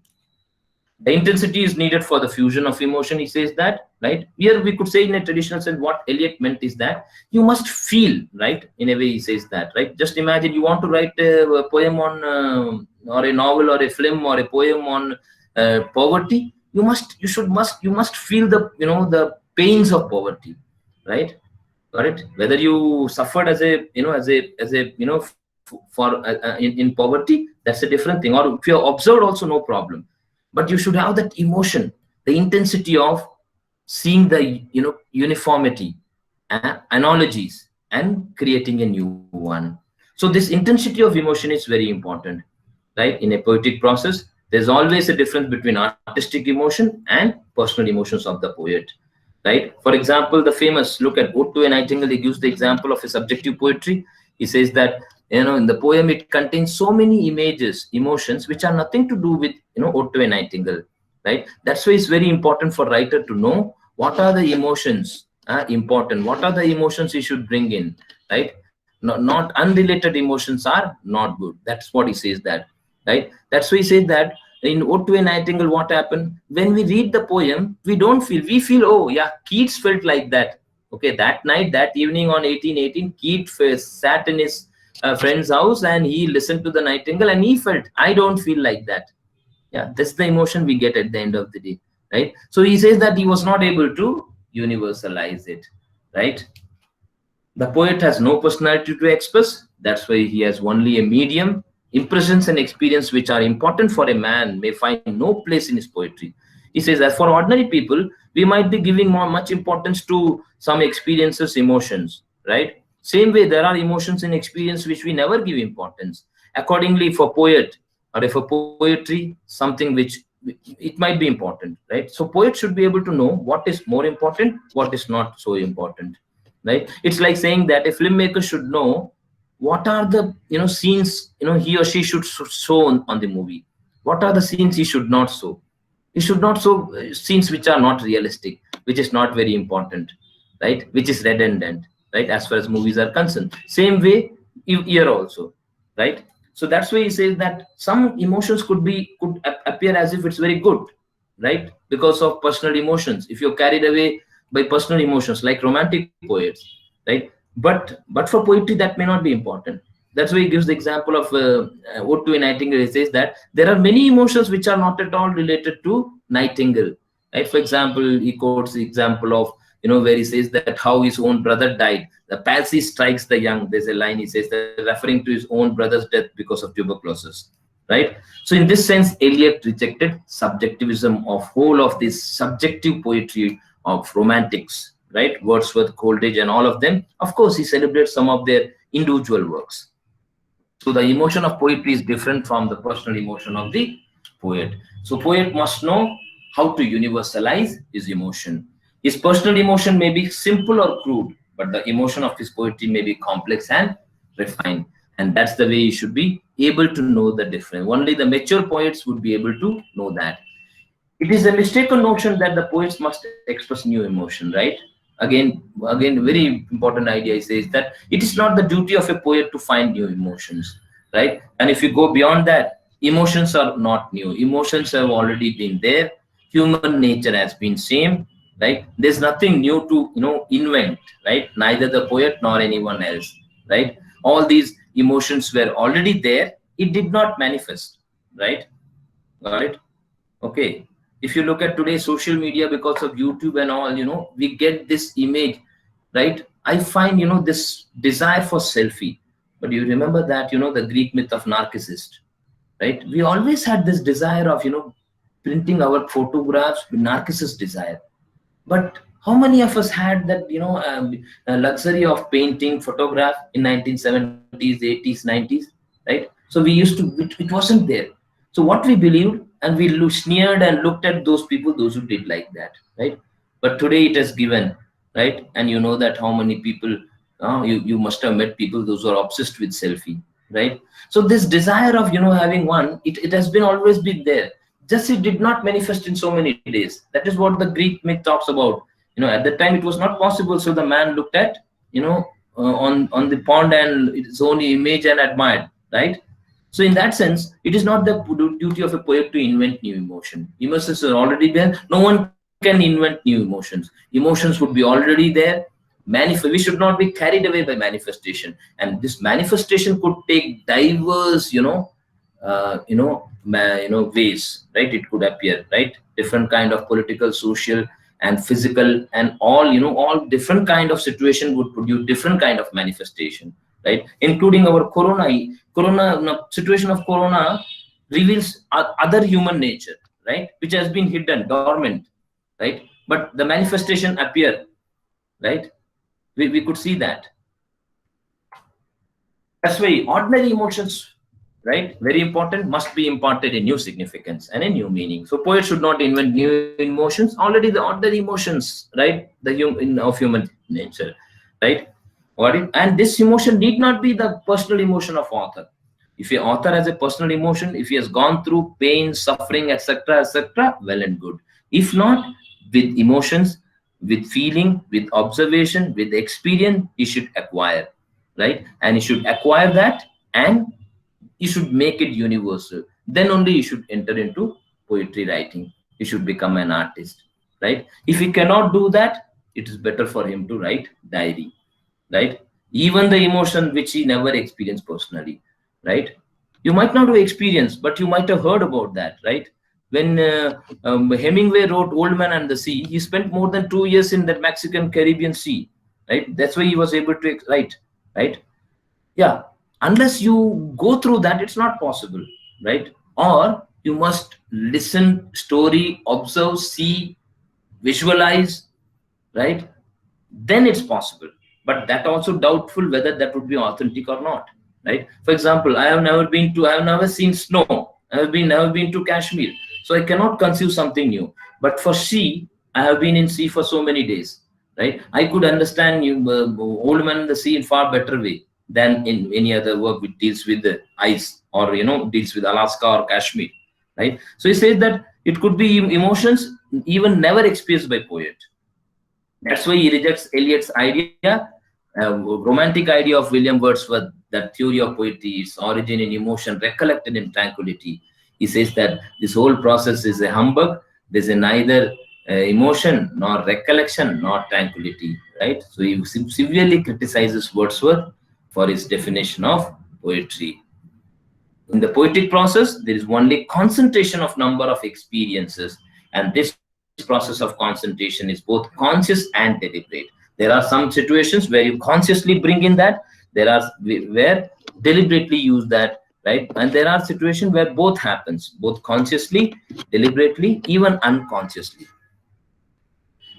The intensity is needed for the fusion of emotion, he says that, right? Here we could say in a traditional sense, what Eliot meant is that you must feel, right? In a way, he says that, right? Just imagine you want to write a poem on, or a novel or a film or a poem on poverty. You must feel the, the pains of poverty, right? Got it? Whether you suffered as a, for in poverty, that's a different thing. Or if you're observed, also no problem. But you should have that emotion, the intensity of seeing the, uniformity, analogies, and creating a new one. So this intensity of emotion is very important, right? In a poetic process, there's always a difference between artistic emotion and personal emotions of the poet, right? For example, the famous, look at Ode to a Nightingale, he gives the example of a subjective poetry. He says that, in the poem it contains so many images, emotions, which are nothing to do with, Ode to a Nightingale, right? That's why it's very important for writer to know what are the emotions important, what are the emotions he should bring in, right? Not unrelated emotions are not good. That's what he says that, right? That's why he says that in Ode to a Nightingale, what happened? When we read the poem, we don't feel, we feel, oh yeah, Keats felt like that. Okay, that night, that evening on 1818, Keats sat in his friend's house and he listened to the Nightingale and he felt, I don't feel like that. Yeah, that's the emotion we get at the end of the day, right? So he says that he was not able to universalize it, right? The poet has no personality to express. That's why he has only a medium. Impressions and experience which are important for a man may find no place in his poetry. He says that for ordinary people, we might be giving much importance to some experiences, emotions, right? Same way, there are emotions and experience which we never give importance. Accordingly, for poet or for poetry, something which it might be important, right? So poet should be able to know what is more important, what is not so important, right? It's like saying that a filmmaker should know what are the, scenes, he or she should show on the movie. What are the scenes he should not show? He should not show scenes which are not realistic, which is not very important, right? Which is redundant, right? As far as movies are concerned. Same way here also, right? So that's why he says that some emotions could appear as if it's very good, right? Because of personal emotions. If you're carried away by personal emotions, like romantic poets, right? But for poetry, that may not be important. That's why he gives the example of Ode to a Nightingale. He says that there are many emotions which are not at all related to Nightingale, right? For example, he quotes the example of, where he says that how his own brother died. The palsy strikes the young. There's a line he says that referring to his own brother's death because of tuberculosis, right? So in this sense, Eliot rejected subjectivism of whole of this subjective poetry of romantics, right? Wordsworth, Coleridge, and all of them. Of course, he celebrates some of their individual works. So the emotion of poetry is different from the personal emotion of the poet. So poet must know how to universalize his emotion. His personal emotion may be simple or crude, but the emotion of his poetry may be complex and refined. And that's the way you should be able to know the difference. Only the mature poets would be able to know that. It is a mistaken notion that the poets must express new emotion, right? Again, very important idea says that it is not the duty of a poet to find new emotions, right? And if you go beyond that, emotions are not new. Emotions have already been there. Human nature has been same, right? There's nothing new to invent, right? Neither the poet nor anyone else, right? All these emotions were already there. It did not manifest, right? Got it? Okay. If you look at today's social media, because of YouTube and all, we get this image, right? I find, this desire for selfie. But you remember that, the Greek myth of Narcissus, right? We always had this desire of, printing our photographs with Narcissus desire. But how many of us had that, luxury of painting, photograph in 1970s, 80s, 90s, right? So we used to, it wasn't there. So what we believed, and we sneered and looked at those people, those who did like that, right? But today it has given, right? And you know that how many people, you must have met people, those who are obsessed with selfie, right? So this desire of, having one, it has been always been there. Just it did not manifest in so many days. That is what the Greek myth talks about. At that time it was not possible. So the man looked at, on the pond and its own image and admired. right? So in that sense, it is not the duty of a poet to invent new emotion. Emotions are already there. No one can invent new emotions. Emotions would be already there. We should not be carried away by manifestation, and this manifestation could take diverse, ways, right? It could appear, right? Different kind of political, social, and physical, and all, all different kind of situation would produce different kind of manifestation, right? Including our situation of corona reveals other human nature, right? Which has been hidden, dormant, right? But the manifestation appear, right? We could see that. That's why ordinary emotions, right, very important, must be imparted a new significance and a new meaning. So poets should not invent new emotions. Already the ordinary emotions, right, of human nature, right? And this emotion need not be the personal emotion of author. If a author has a personal emotion, if he has gone through pain, suffering, etc., etc., well and good. If not, with emotions, with feeling, with observation, with experience, he should acquire, right? And he should acquire that, and you should make it universal. Then only you should enter into poetry writing. You should become an artist, right? If he cannot do that, it is better for him to write diary, right? Even the emotion which he never experienced personally, right? You might not have experienced, but you might have heard about that, right? When Hemingway wrote Old Man and the Sea, he spent more than 2 years in the Mexican Caribbean Sea, right? That's why he was able to write, right? Yeah, unless you go through that, it's not possible, right? Or you must listen, story, observe, see, visualize, right? Then it's possible. But that also doubtful whether that would be authentic or not, right? For example, I have never seen snow. Never been to Kashmir, so I cannot conceive something new. But for sea, I have been in sea for so many days, right? I could understand you, Old Man in the Sea, in far better way than in any other work which deals with the ice, or deals with Alaska or Kashmir, right? So he says that it could be emotions even never experienced by poet. That's why he rejects Eliot's idea, romantic idea of William Wordsworth, that theory of poetry, its origin in emotion, recollected in tranquility. He says that this whole process is a humbug. There's a neither emotion nor recollection nor tranquility, right? So he severely criticizes Wordsworth for his definition of poetry. In the poetic process, there is only concentration of number of experiences, and this process of concentration is both conscious and deliberate. There are some situations where you consciously bring in that, there are where deliberately use that, right? And there are situations where both happens, both consciously, deliberately, even unconsciously.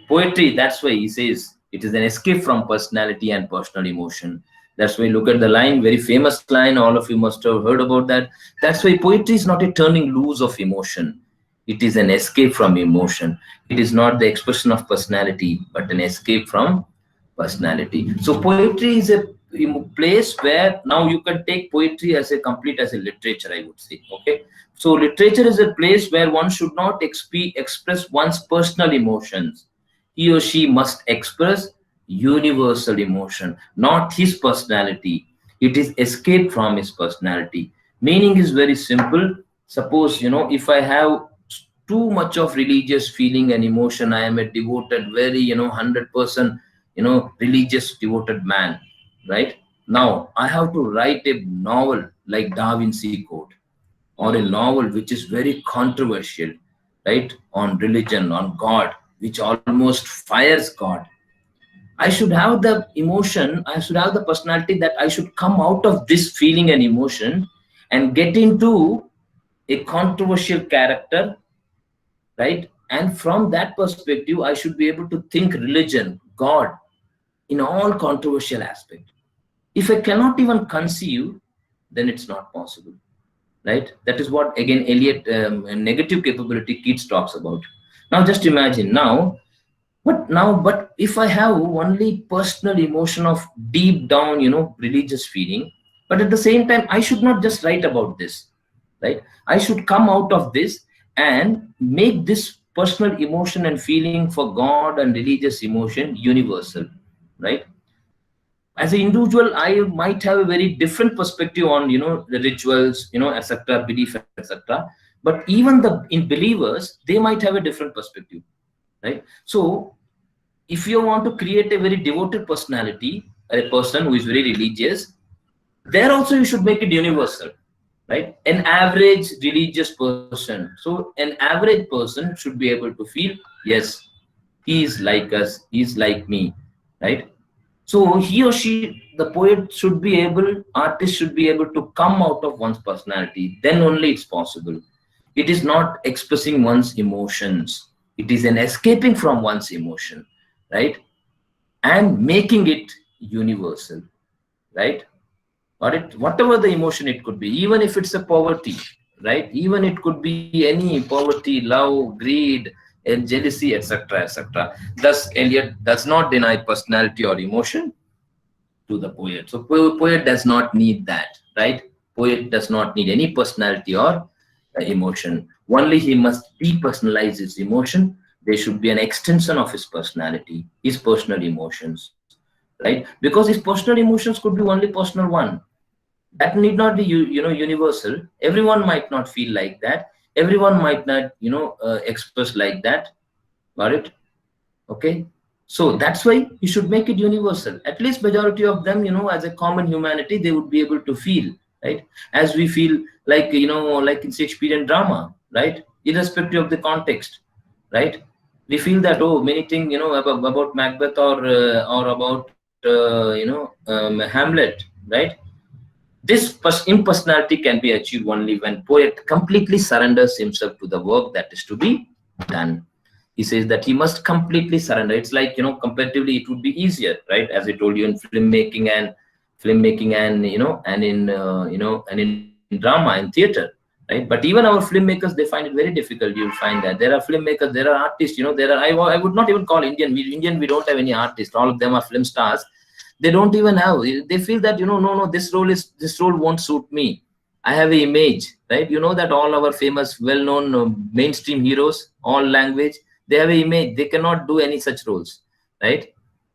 Poetry, that's why he says it is an escape from personality and personal emotion. That's why look at the line, very famous line, all of you must have heard about that. That's why poetry is not a turning loose of emotion. It is an escape from emotion. It is not the expression of personality, but an escape from personality. So poetry is a place where now you can take poetry as a complete as a literature, I would say. Okay. So literature is a place where one should not express one's personal emotions. He or she must express universal emotion, not his personality. It is escape from his personality. Meaning is very simple. Suppose, if I have too much of religious feeling and emotion, I am a devoted, very, 100%, religious, devoted man, right? Now, I have to write a novel like Da Vinci Code, or a novel which is very controversial, right, on religion, on God, which almost fires God. I should have the emotion, I should have the personality that I should come out of this feeling and emotion and get into a controversial character, right? And from that perspective, I should be able to think religion, God, in all controversial aspect. If I cannot even conceive, then it's not possible, right? That is what again Eliot, negative capability Keats talks about. Now just imagine but if I have only personal emotion of deep down, religious feeling, but at the same time I should not just write about this, right? I should come out of this and make this personal emotion and feeling for God and religious emotion universal, right? As an individual, I might have a very different perspective on, the rituals, etc., belief, etc. But even in believers, they might have a different perspective, right? So if you want to create a very devoted personality, a person who is very religious, there also you should make it universal, right? An average religious person, so an average person should be able to feel, yes, he is like us, he is like me, right? So he or she, the poet should be able, artist should be able to come out of one's personality. Then only it's possible. It is not expressing one's emotions. It is an escaping from one's emotion, right? And making it universal, right? Or whatever the emotion it could be, even if it's a poverty, right? Even it could be any poverty, love, greed, and jealousy, etc., etc. Thus, Eliot does not deny personality or emotion to the poet. So poet does not need that, right? Poet does not need any personality or emotion. Only he must depersonalize his emotion. They should be an extension of his personality, his personal emotions, right? Because his personal emotions could be only personal one. That need not be universal. Everyone might not feel like that. Everyone might not express like that. Got it? Okay, so that's why you should make it universal. At least majority of them, as a common humanity, they would be able to feel, right? As we feel, like like in Shakespearean drama, right? Irrespective of the context, right? We feel that, oh, many things, about Macbeth, or about Hamlet, right? This impersonality can be achieved only when poet completely surrenders himself to the work that is to be done. He says that he must completely surrender. It's like, comparatively it would be easier, right? As I told you, in filmmaking, and in drama and theater, right? But even our filmmakers, they find it very difficult. You'll find that there are filmmakers, there are artists, there are, I would not even call Indian. We don't have any artists. All of them are film stars. They don't even have, they feel that, no, this role won't suit me. I have an image, right? You know that all our famous well-known mainstream heroes, all language, they have an image. They cannot do any such roles, right?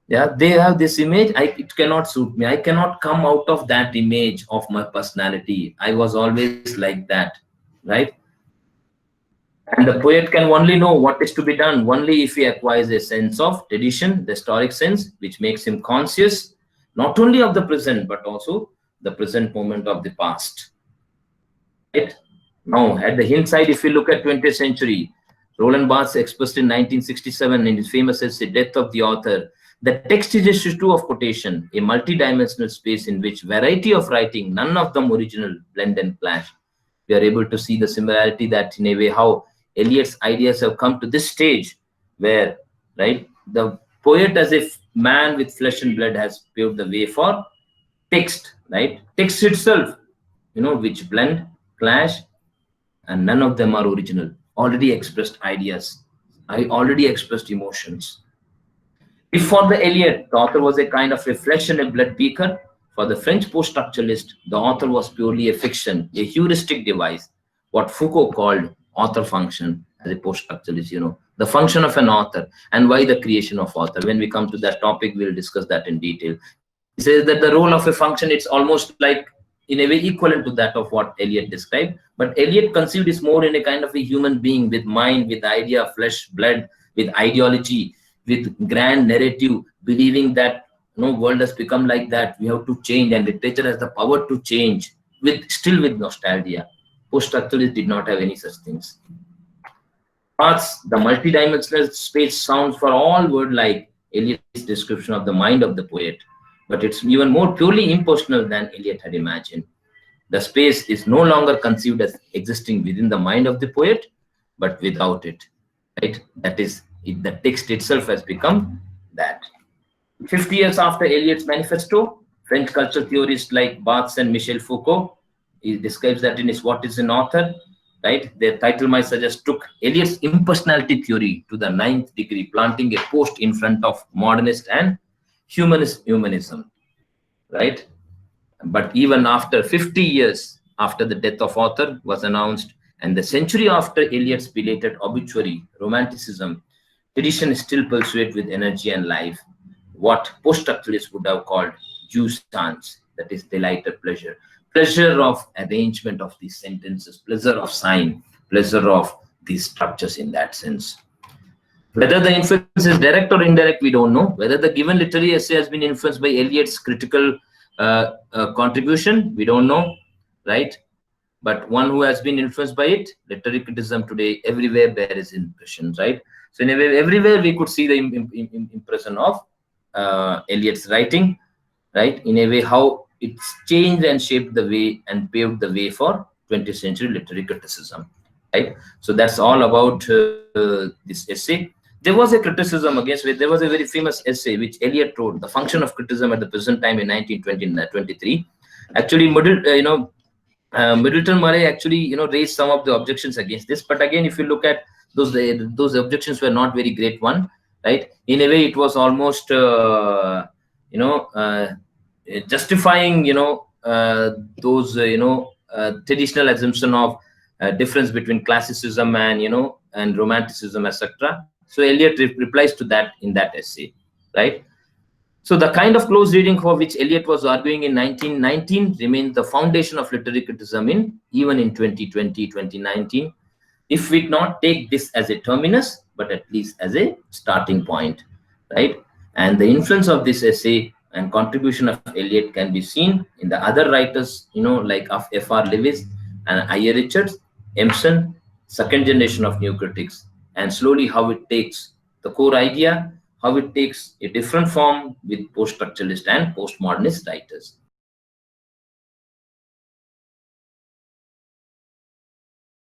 Yeah, they have this image. It cannot suit me. I cannot come out of that image of my personality. I was always like that, right? And the poet can only know what is to be done only if he acquires a sense of tradition, the historic sense, which makes him conscious not only of the present but also the present moment of the past. Right? Now, at the hindsight, if we look at 20th century, Roland Barthes expressed in 1967 in his famous essay "Death of the Author." The text is a system of quotation, a multidimensional space in which variety of writing, none of them original, blend and clash. We are able to see the similarity, that in a way how Eliot's ideas have come to this stage where, right, the poet as if man with flesh and blood has paved the way for text, right? Text itself, which blend, clash, and none of them are original. Already expressed ideas. I already expressed emotions. If for the Eliot, the author was a kind of a flesh and a blood beaker, for the French post-structuralist, the author was purely a fiction, a heuristic device, what Foucault called author function as a post-structuralist, the function of an author and why the creation of author. When we come to that topic, we'll discuss that in detail. He says that the role of a function, it's almost like in a way equivalent to that of what Eliot described, but Eliot conceived is more in a kind of a human being with mind, with idea, flesh, blood, with ideology, with grand narrative, believing that no world has become like that. We have to change, and literature has the power to change. With nostalgia, post-structuralists did not have any such things. Paths, the multidimensional space sounds for all word like Eliot's description of the mind of the poet, but it's even more purely impersonal than Eliot had imagined. The space is no longer conceived as existing within the mind of the poet, but without it. Right? That is, the text itself has become that. 50 years after Eliot's manifesto, French cultural theorists like Barthes and Michel Foucault, he describes that in his What is an Author, right? Their title might suggest took Eliot's impersonality theory to the ninth degree, planting a post in front of modernist and humanism, right? But even after 50 years after the death of author was announced, and the century after Eliot's belated obituary, Romanticism, tradition is still pursued with energy and life, what post-structuralists would have called jouissance, that is delight or pleasure, pleasure of arrangement of these sentences, pleasure of sign, pleasure of these structures in that sense. Whether the influence is direct or indirect, we don't know. Whether the given literary essay has been influenced by Eliot's critical contribution, we don't know, right? But one who has been influenced by it, literary criticism today everywhere bears impression, right? So in a way, everywhere we could see the impression of Eliot's writing, right? In a way, how it's changed and shaped the way and paved the way for 20th century literary criticism, right? So that's all about this essay. There was a criticism against, there was a very famous essay which Eliot wrote, The Function of Criticism at the Present Time in 1923. Actually, Middleton Murray actually, raised some of the objections against this. But again, if you look at those objections were not very great one, right? In a way, it was almost, justifying, those, traditional assumption of difference between classicism and, and romanticism, etc. So Eliot replies to that in that essay, right? So the kind of close reading for which Eliot was arguing in 1919 remains the foundation of literary criticism even in 2020, 2019. If we not take this as a terminus, but at least as a starting point, right? And the influence of this essay and contribution of Eliot can be seen in the other writers, like of F.R. Lewis and I.A. Richards, Emerson, second generation of new critics, and slowly how it takes the core idea, how it takes a different form with post-structuralist and postmodernist writers.